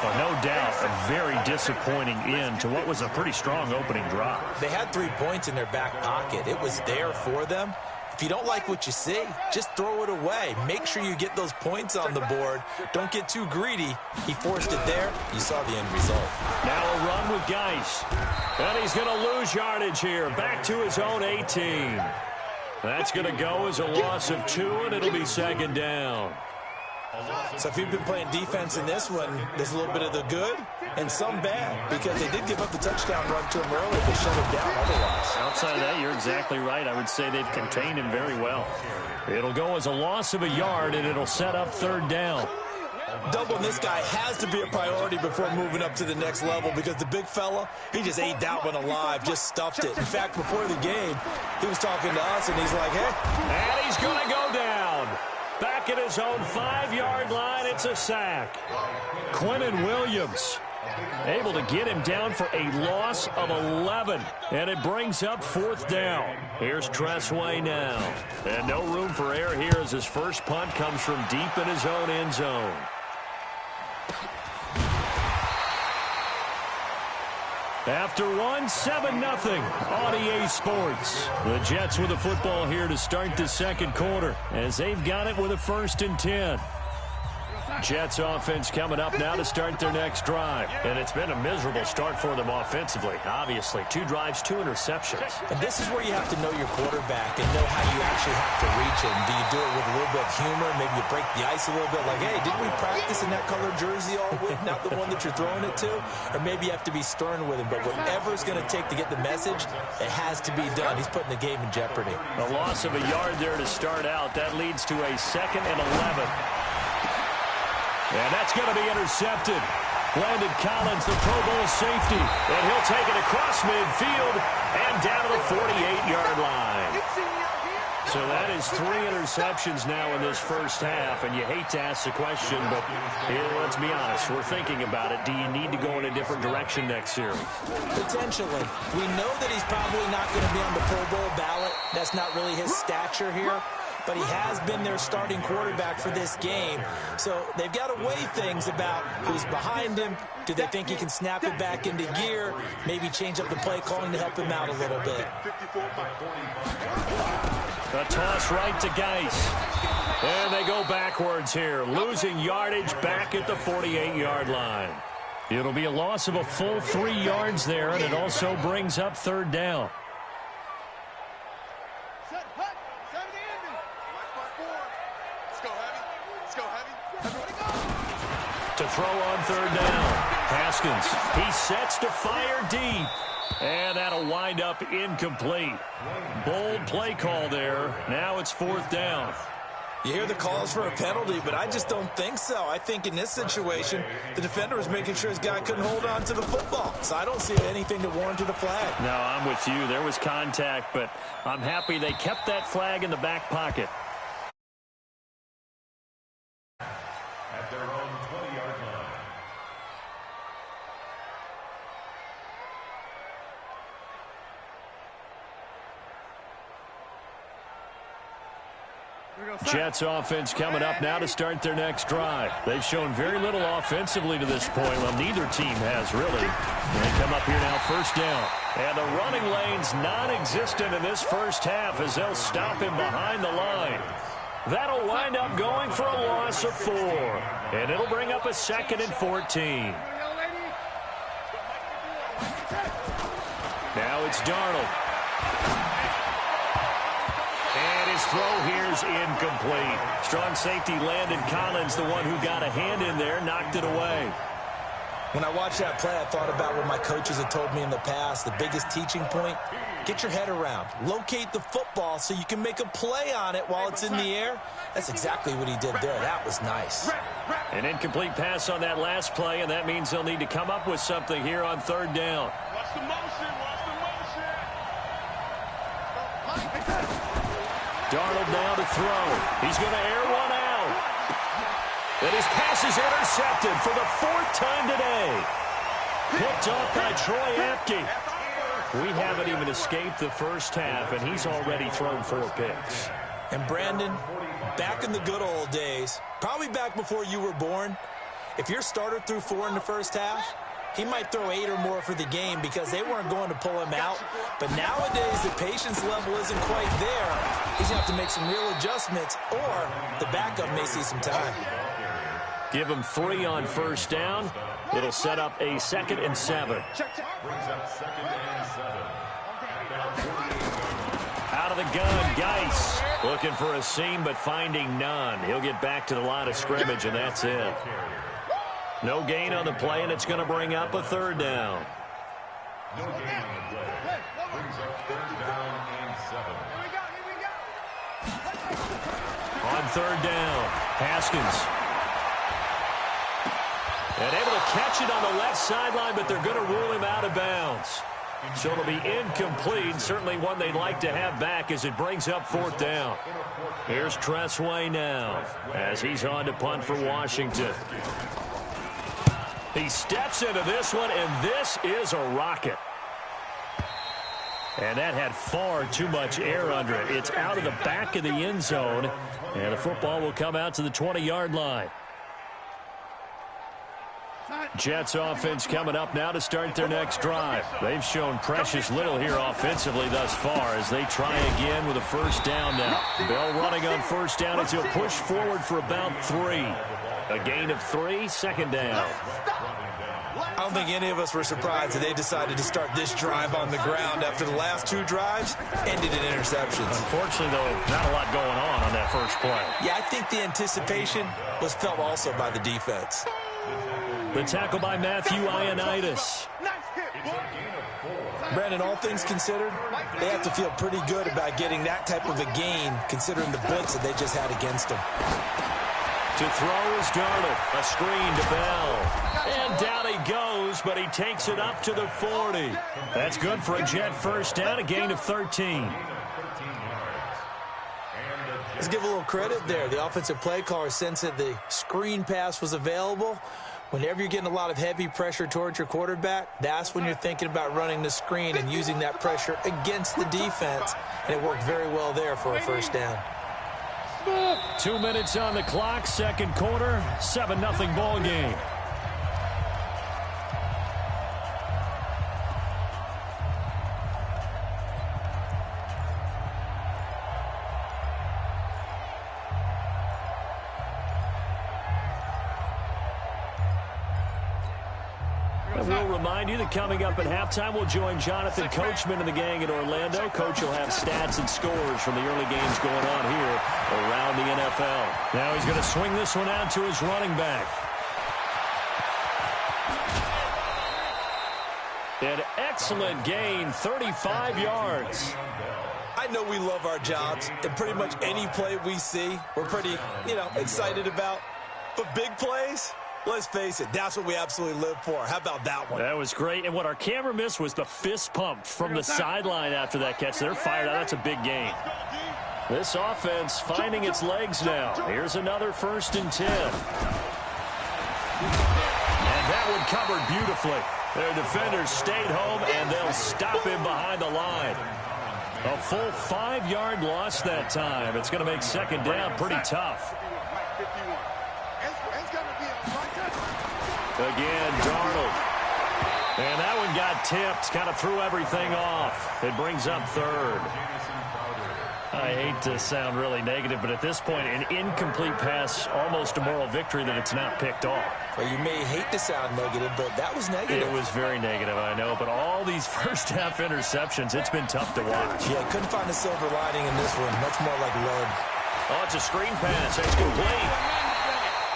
Oh, no doubt a very disappointing end to what was a pretty strong opening drive. They had 3 points in their back pocket. It was there for them. If you don't like what you see, just throw it away. Make sure you get those points on the board. Don't get too greedy. He forced it there. You saw the end result. Now a run with Geis. And he's going to lose yardage here. Back to his own 18. That's going to go as a loss of 2, and it'll be 2nd down. So if you've been playing defense in this one, there's a little bit of the good and some bad, because they did give up the touchdown run to him early, but shut him down otherwise. Outside of that, you're exactly right. I would say they've contained him very well. It'll go as a loss of a yard, and it'll set up 3rd down. Doubling this guy has to be a priority before moving up to the next level, because the big fella, he just ate that one alive, just stuffed it. In fact, before the game, he was talking to us, and he's like, hey. And he's going to go down. Back at his own 5-yard line, it's a sack. Quinnen Williams able to get him down for a loss of 11. And it brings up 4th down. Here's Tressway now. And no room for error here as his first punt comes from deep in his own end zone. After 7-0 on EA Sports. The Jets with the football here to start the 2nd quarter, as they've got it with a 1st and 10. Jets offense coming up now to start their next drive. And it's been a miserable start for them offensively, obviously. 2 drives, 2 interceptions. And this is where you have to know your quarterback and know how you actually have to reach him. Do you do it with a little bit of humor? Maybe you break the ice a little bit, like, hey, didn't we practice in that color jersey all week, not the one that you're throwing it to? Or maybe you have to be stern with him. But whatever it's going to take to get the message, it has to be done. He's putting the game in jeopardy. A loss of a yard there to start out. That leads to a 2nd and 11. And that's going to be intercepted. Landon Collins, the Pro Bowl safety. And he'll take it across midfield and down to the 48-yard line. So that is 3 interceptions now in this first half. And you hate to ask the question, but let's be honest. We're thinking about it. Do you need to go in a different direction next series? Potentially. We know that he's probably not going to be on the Pro Bowl ballot. That's not really his stature here. But he has been their starting quarterback for this game. So they've got to weigh things about who's behind him. Do they think he can snap it back into gear? Maybe change up the play calling to help him out a little bit. A toss right to Geis. And they go backwards here, losing yardage back at the 48-yard line. It'll be a loss of a full 3 yards there, and it also brings up 3rd down. To throw on 3rd down. Haskins, he sets to fire deep. And that'll wind up incomplete. Bold play call there. Now it's 4th down. You hear the calls for a penalty, but I just don't think so. I think in this situation, the defender was making sure his guy couldn't hold on to the football. So I don't see anything that warranted a flag. No, I'm with you. There was contact, but I'm happy they kept that flag in the back pocket. At their own Jets offense coming up now to start their next drive. They've shown very little offensively to this point. Well, neither team has really. And they come up here now, first down. And the running lane's non-existent in this first half as they'll stop him behind the line. That'll wind up going for a loss of 4. And it'll bring up a 2nd and 14. Now it's Darnold. And his throw here's incomplete. Strong safety Landon Collins, the one who got a hand in there, knocked it away. When I watched that play, I thought about what my coaches had told me in the past. The biggest teaching point, get your head around. Locate the football so you can make a play on it while it's in the air. That's exactly what he did there. That was nice. An incomplete pass on that last play, and that means they'll need to come up with something here on 3rd down. Watch the motion. Watch the motion. Darnold now to throw. He's going to air one out. And his pass is intercepted for the 4th time today. Picked off by Troy Apke. We haven't even escaped the first half, and he's already thrown 4 picks. And Brandon, back in the good old days, probably back before you were born, if your starter threw 4 in the first half, he might throw 8 or more for the game because they weren't going to pull him out. But nowadays, the patience level isn't quite there. He's going to have to make some real adjustments, or the backup may see some time. Give him 3 on first down. It'll set up a 2nd and 7. Brings up 2nd and 7. Out of the gun, Geis. Looking for a seam, but finding none. He'll get back to the line of scrimmage, and that's it. No gain on the play, and it's going to bring up a 3rd down. No gain on the play. Brings up 3rd down and 7. On 3rd down, Haskins. And able to catch it on the left sideline, but they're going to rule him out of bounds. So it'll be incomplete. Certainly one they'd like to have back as it brings up 4th down. Here's Tressway now as he's on to punt for Washington. He steps into this one, and this is a rocket. And that had far too much air under it. It's out of the back of the end zone, and the football will come out to the 20-yard line. Jets offense coming up now to start their next drive. They've shown precious little here offensively thus far as they try again with a first down now. Bell running on first down as he'll push forward for about 3. A gain of 3, 2nd down. I don't think any of us were surprised that they decided to start this drive on the ground after the last 2 drives ended in interceptions. Unfortunately, though, not a lot going on that first play. Yeah, I think the anticipation was felt also by the defense. The tackle by Matthew Ioannidis. Brandon, all things considered, they have to feel pretty good about getting that type of a gain considering the blitz that they just had against them. To throw is Darnold. A screen to Bell. And down he goes, but he takes it up to the 40. That's good for a Jet first down, a gain of 13. Let's give a little credit there. The offensive play caller sensed that the screen pass was available. Whenever you're getting a lot of heavy pressure towards your quarterback, that's when you're thinking about running the screen and using that pressure against the defense. And it worked very well there for a first down. 2 minutes on the clock, 2nd quarter, 7-0 ball game. We'll remind you that coming up at halftime, we'll join Jonathan Coachman and the gang in Orlando. Coach will have stats and scores from the early games going on here around the NFL. Now he's going to swing this one out to his running back. An excellent gain, 35 yards. I know we love our jobs, and pretty much any play we see, we're pretty, excited about. But big plays, let's face it, that's what we absolutely live for. How about that one? That was great. And what our camera missed was the fist pump from the sideline after that catch. They're fired out. That's a big gain. This offense finding its legs now. Here's another 1st and 10. And that one covered beautifully. Their defenders stayed home, and they'll stop him behind the line. A full 5-yard loss that time. It's going to make second down pretty tough. Again, Darnold. And that one got tipped, kind of threw everything off. It brings up third. I hate to sound really negative, but at this point, an incomplete pass, almost a moral victory that it's not picked off. Well, you may hate to sound negative, but that was negative. It was very negative, I know, but all these first-half interceptions, it's been tough to watch. Yeah, couldn't find a silver lining in this one. Much more like lead. Oh, it's a screen pass. It's complete.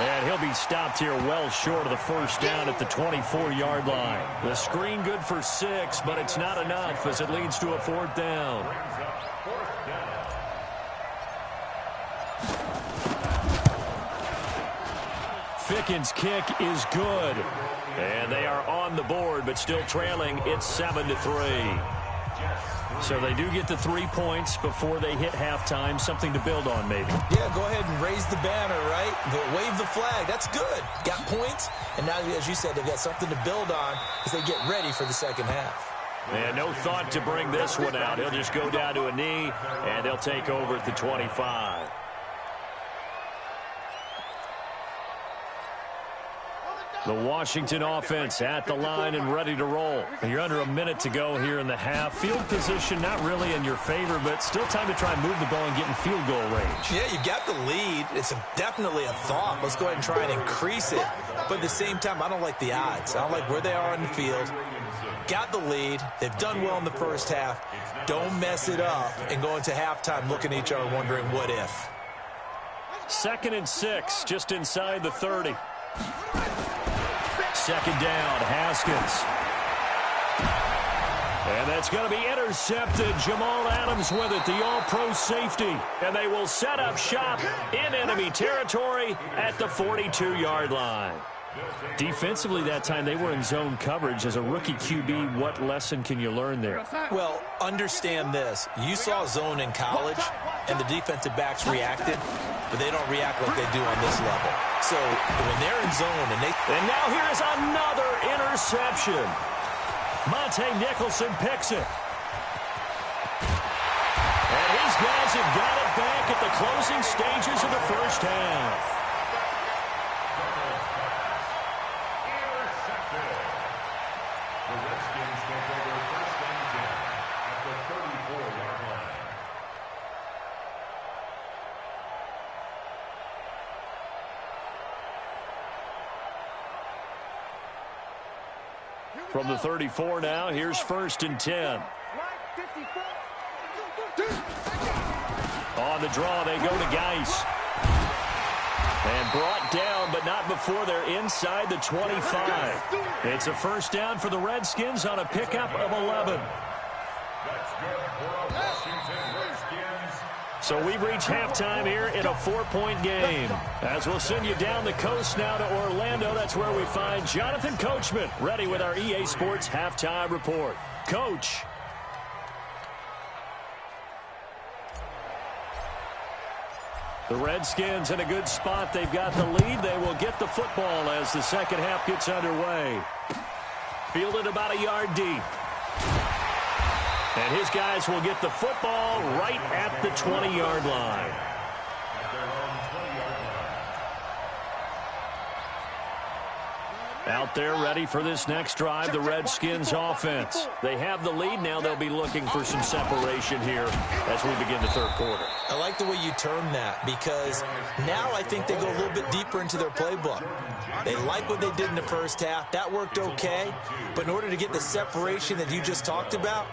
And he'll be stopped here well short of the first down at the 24-yard line. The screen good for 6, but it's not enough as it leads to a 4th down. Ficken's kick is good. And they are on the board, but still trailing. It's 7-3. So they do get the 3 points before they hit halftime. Something to build on, maybe. Yeah, go ahead and raise the banner, right? Wave the flag. That's good. Got points. And now, as you said, they've got something to build on as they get ready for the second half. And no thought to bring this one out. He'll just go down to a knee, and they'll take over at the 25. The Washington offense at the line and ready to roll. And you're under a minute to go here in the half. Field position not really in your favor, but still time to try and move the ball and get in field goal range. Yeah, you got the lead. It's definitely a thought. Let's go ahead and try and increase it. But at the same time, I don't like the odds. I don't like where they are on the field. Got the lead. They've done well in the first half. Don't mess it up and go into halftime looking at each other wondering what if. 2nd and 6, just inside the 30. Second down, Haskins. And that's going to be intercepted. Jamal Adams with it, the all-pro safety. And they will set up shop in enemy territory at the 42-yard line. Defensively that time, they were in zone coverage. As a rookie QB, what lesson can you learn there? Well, understand this. You saw zone in college, and the defensive backs reacted, but they don't react like they do on this level. So when they're in zone and they... And now here is another interception. Monte Nicholson picks it. And his guys have got it back at the closing stages of the first half. From the 34 now, here's 1st and 10. On the draw, they go to Geis. And brought down, but not before they're inside the 25. It's a first down for the Redskins on a pickup of 11. So we've reached halftime here in a 4-point game. As we'll send you down the coast now to Orlando, that's where we find Jonathan Coachman, ready with our EA Sports Halftime Report. Coach. The Redskins in a good spot. They've got the lead. They will get the football as the second half gets underway. Fielded about a yard deep. And his guys will get the football right at the 20-yard line. Out there ready for this next drive, the Redskins offense. They have the lead. Now they'll be looking for some separation here as we begin the third quarter. I like the way you term that because now I think they go a little bit deeper into their playbook. They like what they did in the first half. That worked okay. But in order to get the separation that you just talked about,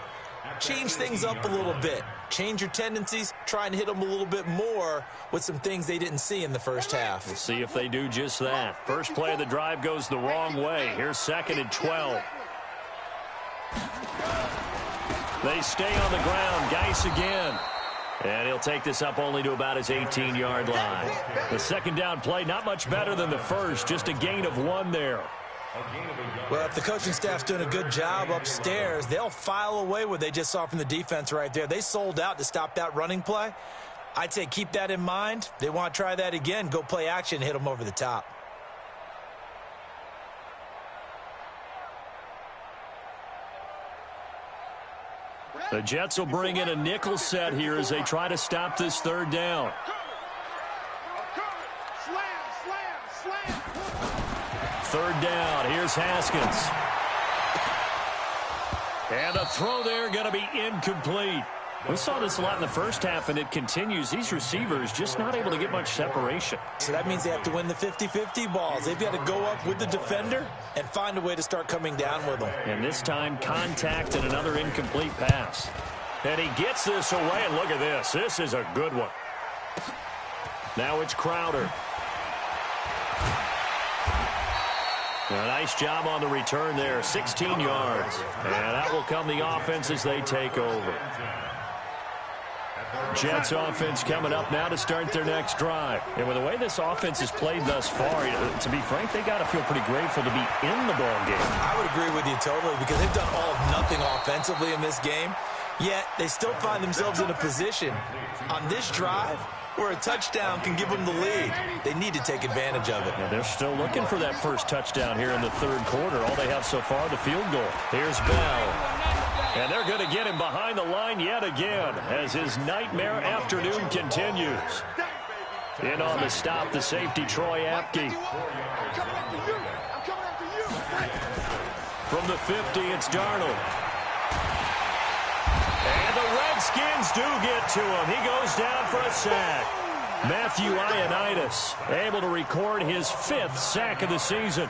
change things up a little bit. Change your tendencies. Try and hit them a little bit more with some things they didn't see in the first half. We'll see if they do just that. First play of the drive goes the wrong way. Here's 2nd and 12. They stay on the ground. Geis again. And he'll take this up only to about his 18-yard line. The second down play, not much better than the first. Just a gain of 1 there. Well, if the coaching staff's doing a good job upstairs, they'll file away what they just saw from the defense right there. They sold out to stop that running play. I'd say keep that in mind. They want to try that again. Go play action, hit them over the top. The Jets will bring in a nickel set here as they try to stop this third down. Third down. Here's Haskins. And a throw there going to be incomplete. We saw this a lot in the first half, and it continues. These receivers just not able to get much separation. So that means they have to win the 50-50 balls. They've got to go up with the defender and find a way to start coming down with them. And this time, contact and another incomplete pass. And he gets this away, and look at this. This is a good one. Now it's Crowder. A nice job on the return there, 16 yards. And that will come the offense as they take over. Jets offense coming up now to start their next drive. And with the way this offense has played thus far, to be frank, they got to feel pretty grateful to be in the ball game. I would agree with you totally because they've done all of nothing offensively in this game, yet they still find themselves in a position on this drive where a touchdown can give them the lead. They need to take advantage of it. Yeah, they're still looking for that first touchdown here in the third quarter. All they have so far, the field goal. Here's Bell. And they're going to get him behind the line yet again as his nightmare afternoon continues. In on the stop, the safety, Troy Apke. From the 50, it's Darnold. And the Redskins do get to him. He goes down for a sack. Matthew Ioannidis able to record his 5th sack of the season.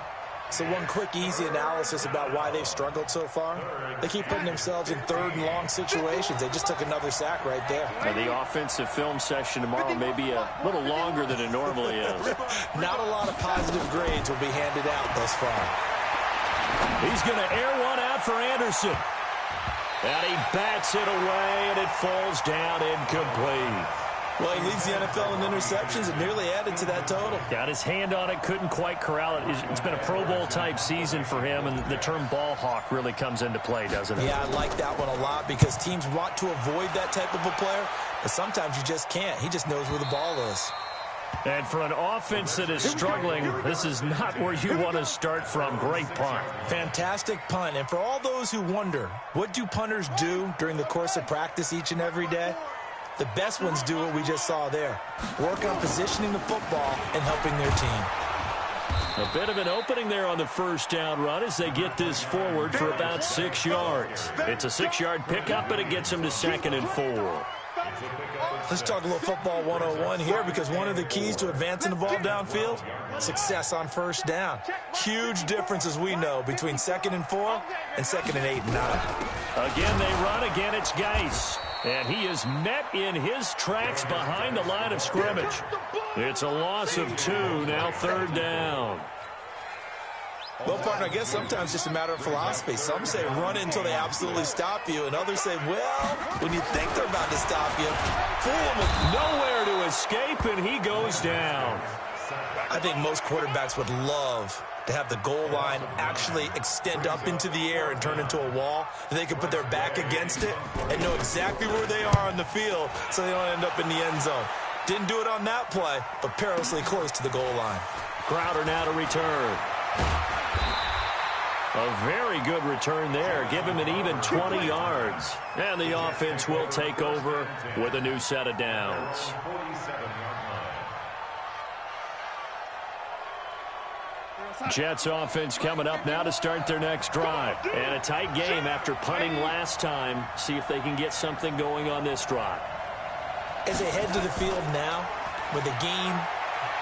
So one quick, easy analysis about why they've struggled so far. They keep putting themselves in third and long situations. They just took another sack right there. Now the offensive film session tomorrow may be a little longer than it normally is. Not a lot of positive grades will be handed out thus far. He's going to air one out for Anderson. And he bats it away, and it falls down incomplete. Well, he leads the NFL in interceptions and nearly added to that total. Got his hand on it, couldn't quite corral it. It's been a Pro Bowl-type season for him, and the term ball hawk really comes into play, doesn't it? Yeah, I like that one a lot because teams want to avoid that type of a player, but sometimes you just can't. He just knows where the ball is. And for an offense that is struggling, this is not where you want to start from. Great punt. Fantastic punt. And for all those who wonder, what do punters do during the course of practice each and every day? The best ones do what we just saw there. Work on positioning the football and helping their team. A bit of an opening there on the first down run as they get this forward for about 6 yards. It's a 6-yard pickup, but it gets them to 2nd and 4. Let's talk a little football 101 here because one of the keys to advancing the ball downfield, success on first down. Huge difference, as we know, between 2nd and 4 and 2nd and 8 and 9. Again, they run. Again, it's Geis. And he is met in his tracks behind the line of scrimmage. It's a loss of 2, now 3rd down. Well, partner, I guess sometimes it's just a matter of philosophy. Some say run until they absolutely stop you, and others say, well, when you think they're about to stop you, fool them with nowhere to escape, and he goes down. I think most quarterbacks would love to have the goal line actually extend up into the air and turn into a wall. They can put their back against it and know exactly where they are on the field so they don't end up in the end zone. Didn't do it on that play, but perilously close to the goal line. Crowder now to return. A very good return there. Give him an even 20 yards. And the offense will take over with a new set of downs. Jets offense coming up now to start their next drive. And a tight game after punting last time. See if they can get something going on this drive. As they head to the field now, with the game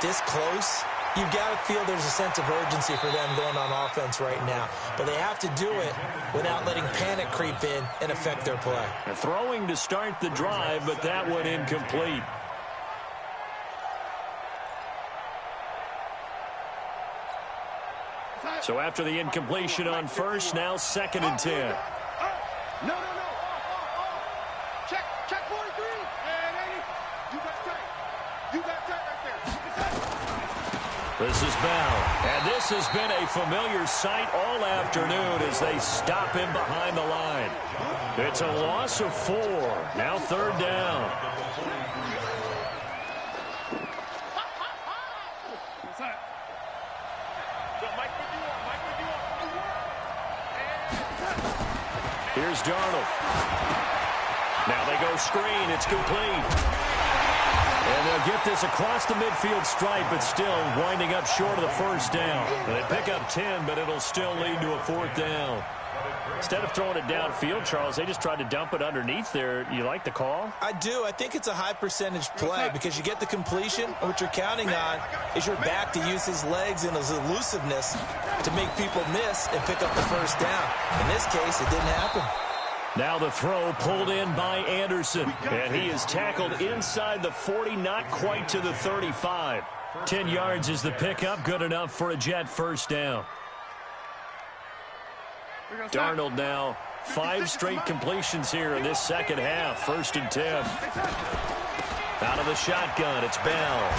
this close, you've got to feel there's a sense of urgency for them going on offense right now. But they have to do it without letting panic creep in and affect their play. Throwing to start the drive, but that one incomplete. So after the incompletion on first, now 2nd and 10. No. Check 43. And you got tight. You got tight right there. This is Bell. And this has been a familiar sight all afternoon as they stop him behind the line. It's a loss of 4. Now 3rd down. Here's Darnold. Now they go screen. It's complete. And they'll get this across the midfield stripe, but still winding up short of the first down. And they pick up 10, but it'll still lead to a fourth down. Instead of throwing it downfield, Charles, they just tried to dump it underneath there. You like the call? I do. I think it's a high-percentage play because you get the completion, and what you're counting on is your back to use his legs and his elusiveness to make people miss and pick up the first down. In this case, it didn't happen. Now the throw pulled in by Anderson, and he is tackled inside the 40, not quite to the 35. 10 yards is the pickup, good enough for a Jet first down. Darnold now, 5 straight completions here in this second half. 1st and 10. Out of the shotgun, it's Bell.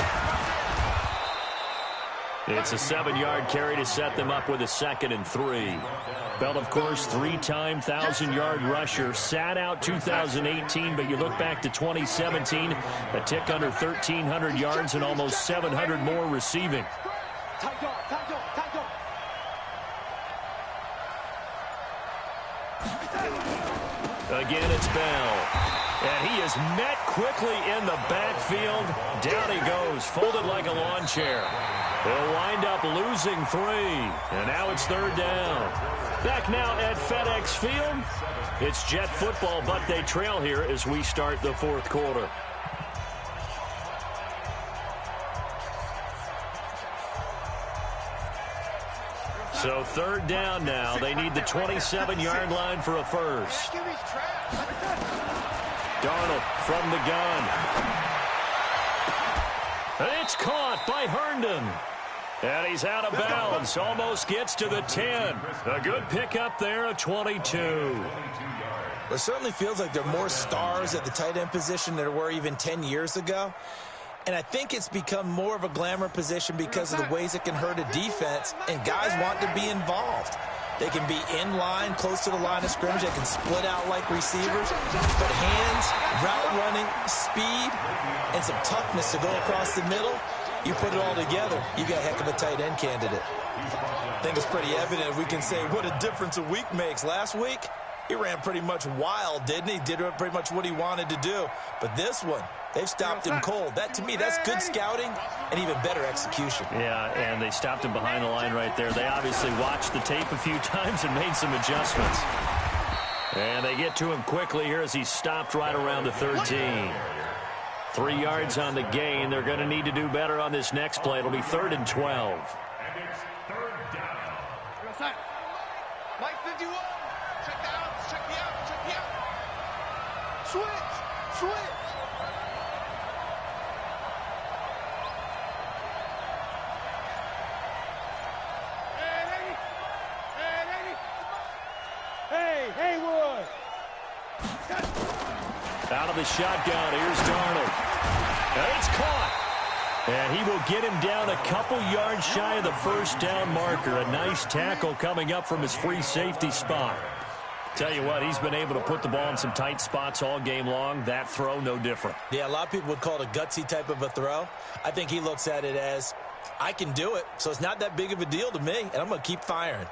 It's a 7-yard carry to set them up with a 2nd and 3. Bell, of course, 3-time 1,000-yard rusher. Sat out 2018, but you look back to 2017, a tick under 1,300 yards and almost 700 more receiving. Again, it's Bell. And he is met quickly in the backfield. Down he goes, folded like a lawn chair. They'll wind up losing 3. And now it's 3rd down. Back now at FedEx Field. It's Jet football, but they trail here as we start the 4th quarter. So 3rd down now. They need the 27-yard line for a first. Darnold from the gun. It's caught by Herndon. And he's out of bounds. Almost gets to the 10. A good pickup there, a 22. It certainly feels like there are more stars at the tight end position than there were even 10 years ago. And I think it's become more of a glamour position because of the ways it can hurt a defense, and guys want to be involved. They can be in line, close to the line of scrimmage. They can split out like receivers. But hands, route running, speed, and some toughness to go across the middle, you put it all together, you got a heck of a tight end candidate. I think it's pretty evident. We can say what a difference a week makes. Last week, he ran pretty much wild, didn't he? Did pretty much what he wanted to do. But this one, they've stopped him cold. That, to me, that's good scouting and even better execution. Yeah, and they stopped him behind the line right there. They obviously watched the tape a few times and made some adjustments. And they get to him quickly here as he's stopped right around the 13. 3 yards on the gain. They're going to need to do better on this next play. It'll be 3rd and 12. And it's 3rd down. Mike 51. Check the out. Check the out. Check the out. Switch. Hey, Haywood. Out of the shotgun, here's Darnold. And it's caught. And he will get him down a couple yards shy of the first down marker. A nice tackle coming up from his free safety spot. Tell you what, he's been able to put the ball in some tight spots all game long. That throw, no different. Yeah, a lot of people would call it a gutsy type of a throw. I think he looks at it as, I can do it, so it's not that big of a deal to me, and I'm going to keep firing.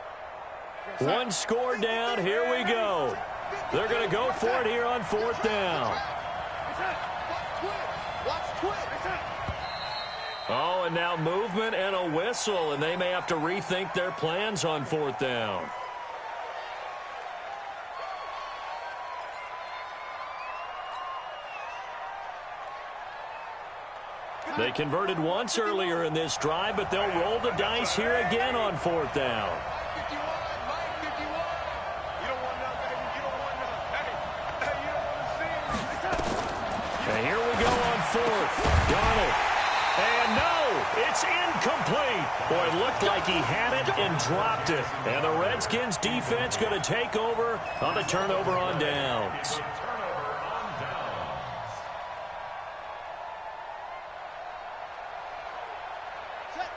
1 score down. Here we go. They're going to go for it here on 4th down. Oh, and now movement and a whistle, and they may have to rethink their plans on 4th down. They converted once earlier in this drive, but they'll roll the dice here again on 4th down. And here we go on 4th. Darnold. And no, it's incomplete. Boy, it looked like he had it and dropped it. And the Redskins defense going to take over on the turnover on downs.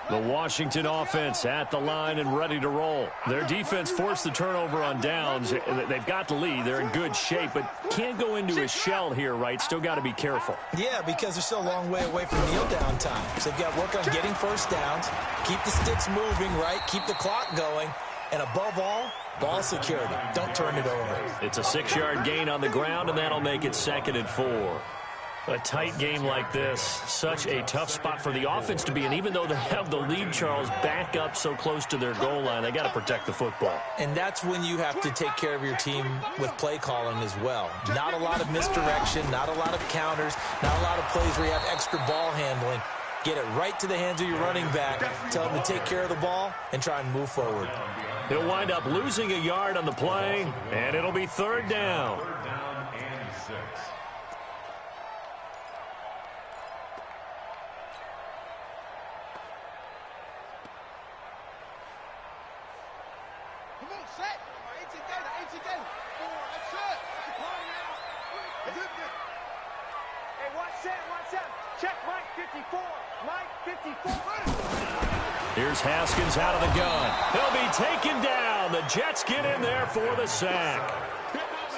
The Washington offense at the line and ready to roll. Their defense forced the turnover on downs. They've got the lead. They're in good shape, but can't go into a shell here, right? Still got to be careful. Yeah, because they're still a long way away from kneel down time. So they've got to work on getting first downs, keep the sticks moving, right? Keep the clock going, And above all, ball security. Don't turn it over. It's a 6-yard gain on the ground, and that'll make it 2nd and 4. A tight game like this, such a tough spot for the offense to be in. Even though they have the lead, Charles, back up so close to their goal line, they got to protect the football. And that's when you have to take care of your team with play calling as well. Not a lot of misdirection, not a lot of counters, not a lot of plays where you have extra ball handling. Get it right to the hands of your running back, tell him to take care of the ball, and try and move forward. He'll wind up losing a yard on the play, and it'll be 3rd down. 3rd down and 6. Come on, set. Ain't together. 4, that's it. That's it. Hey, watch that. Check Mike 54. Mike 54. Here's Haskins out of the gun. He'll be taken down. The Jets get in there for the sack.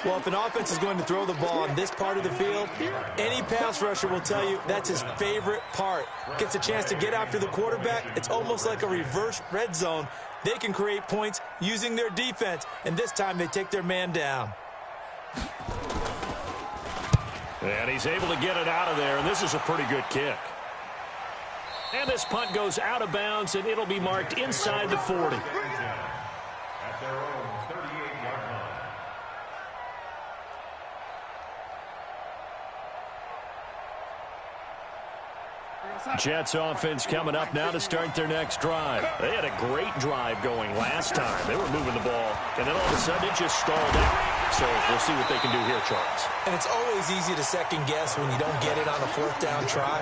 Well, if an offense is going to throw the ball on this part of the field, any pass rusher will tell you that's his favorite part. Gets a chance to get after the quarterback. It's almost like a reverse red zone. They can create points using their defense, and this time they take their man down. And he's able to get it out of there, and this is a pretty good kick. And this punt goes out of bounds, and it'll be marked inside the 40. At their own 38-yard line. Jets offense coming up now to start their next drive. They had a great drive going last time. They were moving the ball, and then all of a sudden it just stalled out. So we'll see what they can do here, Charles. And it's always easy to second guess when you don't get it on a 4th down try.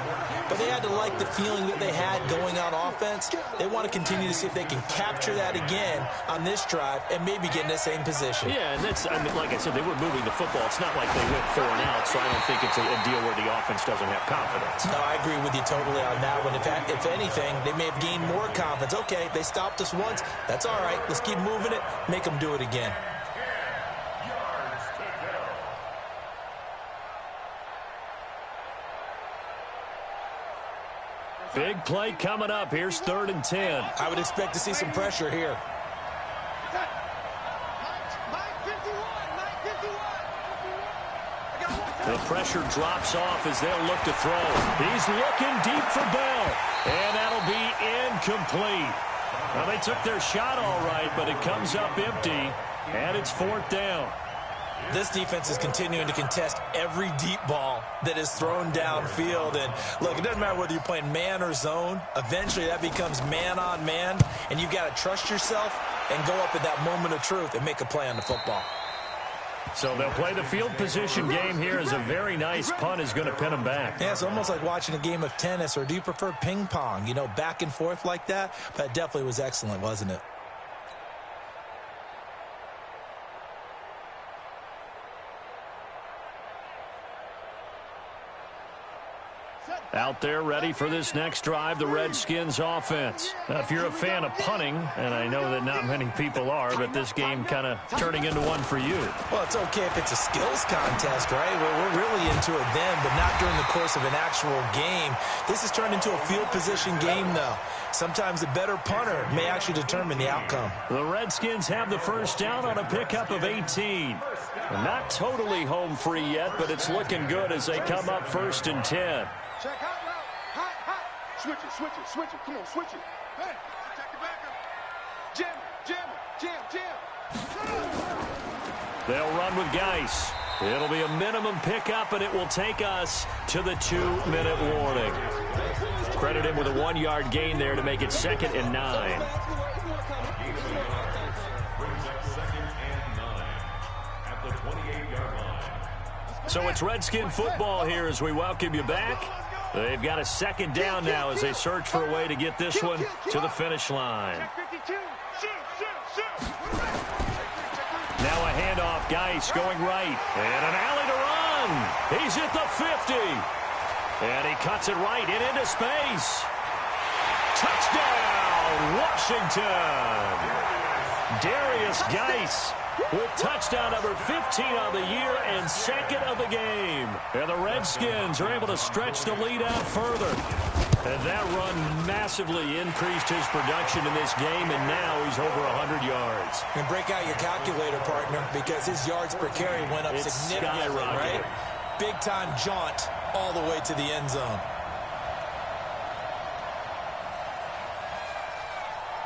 But they had to like the feeling that they had going on offense. They want to continue to see if they can capture that again on this drive and maybe get in the same position. Yeah, and that's, I mean, like I said, they were moving the football. It's not like they went 4 and out, so I don't think it's a deal where the offense doesn't have confidence. No, I agree with you totally on that one. If anything, they may have gained more confidence. Okay, they stopped us once. That's all right. Let's keep moving it. Make them do it again. Big play coming up. Here's 3rd and 10. I would expect to see some pressure here. The pressure drops off as they'll look to throw. He's looking deep for Bell, and that'll be incomplete. Well, they took their shot all right, but it comes up empty, and it's 4th down. This defense is continuing to contest every deep ball that is thrown downfield. And, look, it doesn't matter whether you're playing man or zone. Eventually, that becomes man-on-man, and you've got to trust yourself and go up at that moment of truth and make a play on the football. So they'll play the field position game here as a very nice punt is going to pin them back. Yeah, it's almost like watching a game of tennis, or do you prefer ping pong? You know, back and forth like that? But it definitely was excellent, wasn't it? Out there ready for this next drive, the Redskins offense. Now, if you're a fan of punting, and I know that not many people are, but this game kind of turning into one for you. Well, it's okay if it's a skills contest, right? We're really into it then, but not during the course of an actual game. This has turned into a field position game, though. Sometimes a better punter may actually determine the outcome. The Redskins have the 1st down on a pickup of 18. Not totally home free yet, but it's looking good as they come up 1st and 10. Check hot route. Hot. Switch it. Come on, switch it. Hey, check the back up. Jam. They'll run with Geis. It'll be a minimum pickup, and it will take us to the 2-minute warning. Credit him with a 1-yard gain there to make it 2nd and 9. At the 28-yard line. So it's Redskin football here as we welcome you back. They've got a 2nd down now as they search for a way to get this one to the finish line. Now a handoff, Geis going right, and an alley to run. He's at the 50, and he cuts it right and into space. Touchdown, Washington. Darius Geis with touchdown number 15 on the year and second of the game. And the Redskins are able to stretch the lead out further. And that run massively increased his production in this game, and now he's over 100 yards. And break out your calculator, partner, because his yards per carry went up significantly, right? Big-time jaunt all the way to the end zone.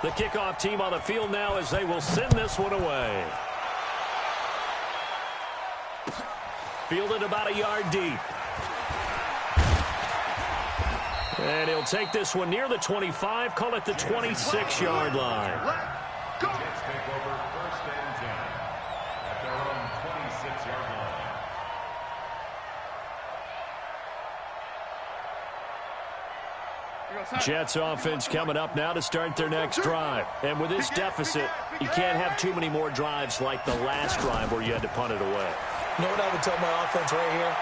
The kickoff team on the field now as they will send this one away. Fielded about a yard deep. And he'll take this one near the 25, call it the 26-yard line. Jets take over 1st and 10 at their own 26-yard line. Jets offense coming up now to start their next drive. And with this deficit, you can't have too many more drives like the last drive where you had to punt it away. You know what I would tell my offense right here?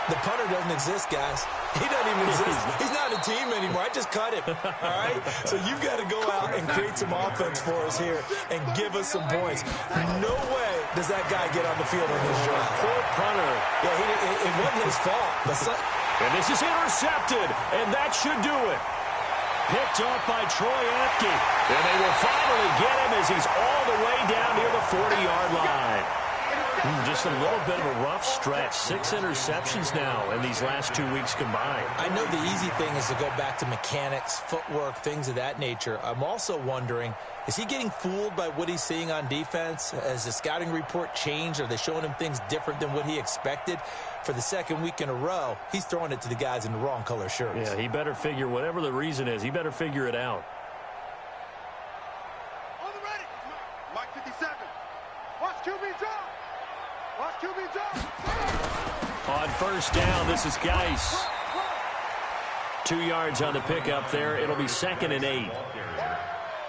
The punter doesn't exist, guys. He doesn't even exist. He's not a team anymore. I just cut him, all right? So you've got to go out and create some offense for us here and give us some points. No way does that guy get on the field on this drive. Poor punter. Yeah, it wasn't his fault. And this is intercepted, and that should do it. Picked off by Troy Apke. And they will finally get him as he's all the way down near the 40-yard line. Just a little bit of a rough stretch. 6 interceptions now in these last 2 weeks combined. I know the easy thing is to go back to mechanics, footwork, things of that nature. I'm also wondering, is he getting fooled by what he's seeing on defense? Has the scouting report changed? Are they showing him things different than what he expected? For the second week in a row, he's throwing it to the guys in the wrong color shirts. Yeah, he better figure, whatever the reason is, he better figure it out. On the ready. Mike 57. Watch QB drop. Watch QB drop. On first down, this is Geis. 2 yards on the pickup there. It'll be 2nd and 8.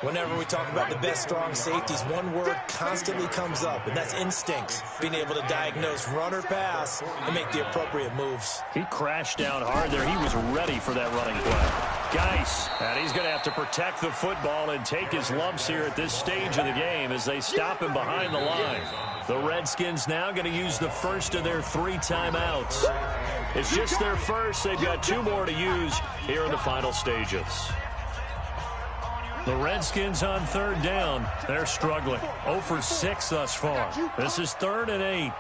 Whenever we talk about the best strong safeties, one word constantly comes up, and that's instincts. Being able to diagnose run or pass and make the appropriate moves. He crashed down hard there. He was ready for that running play. Geis, and he's going to have to protect the football and take his lumps here at this stage of the game as they stop him behind the line. The Redskins now going to use the first of their 3 timeouts. It's just their first. They've got 2 more to use here in the final stages. The Redskins on 3rd down. They're struggling. 0 for 6 thus far. This is 3rd and 8.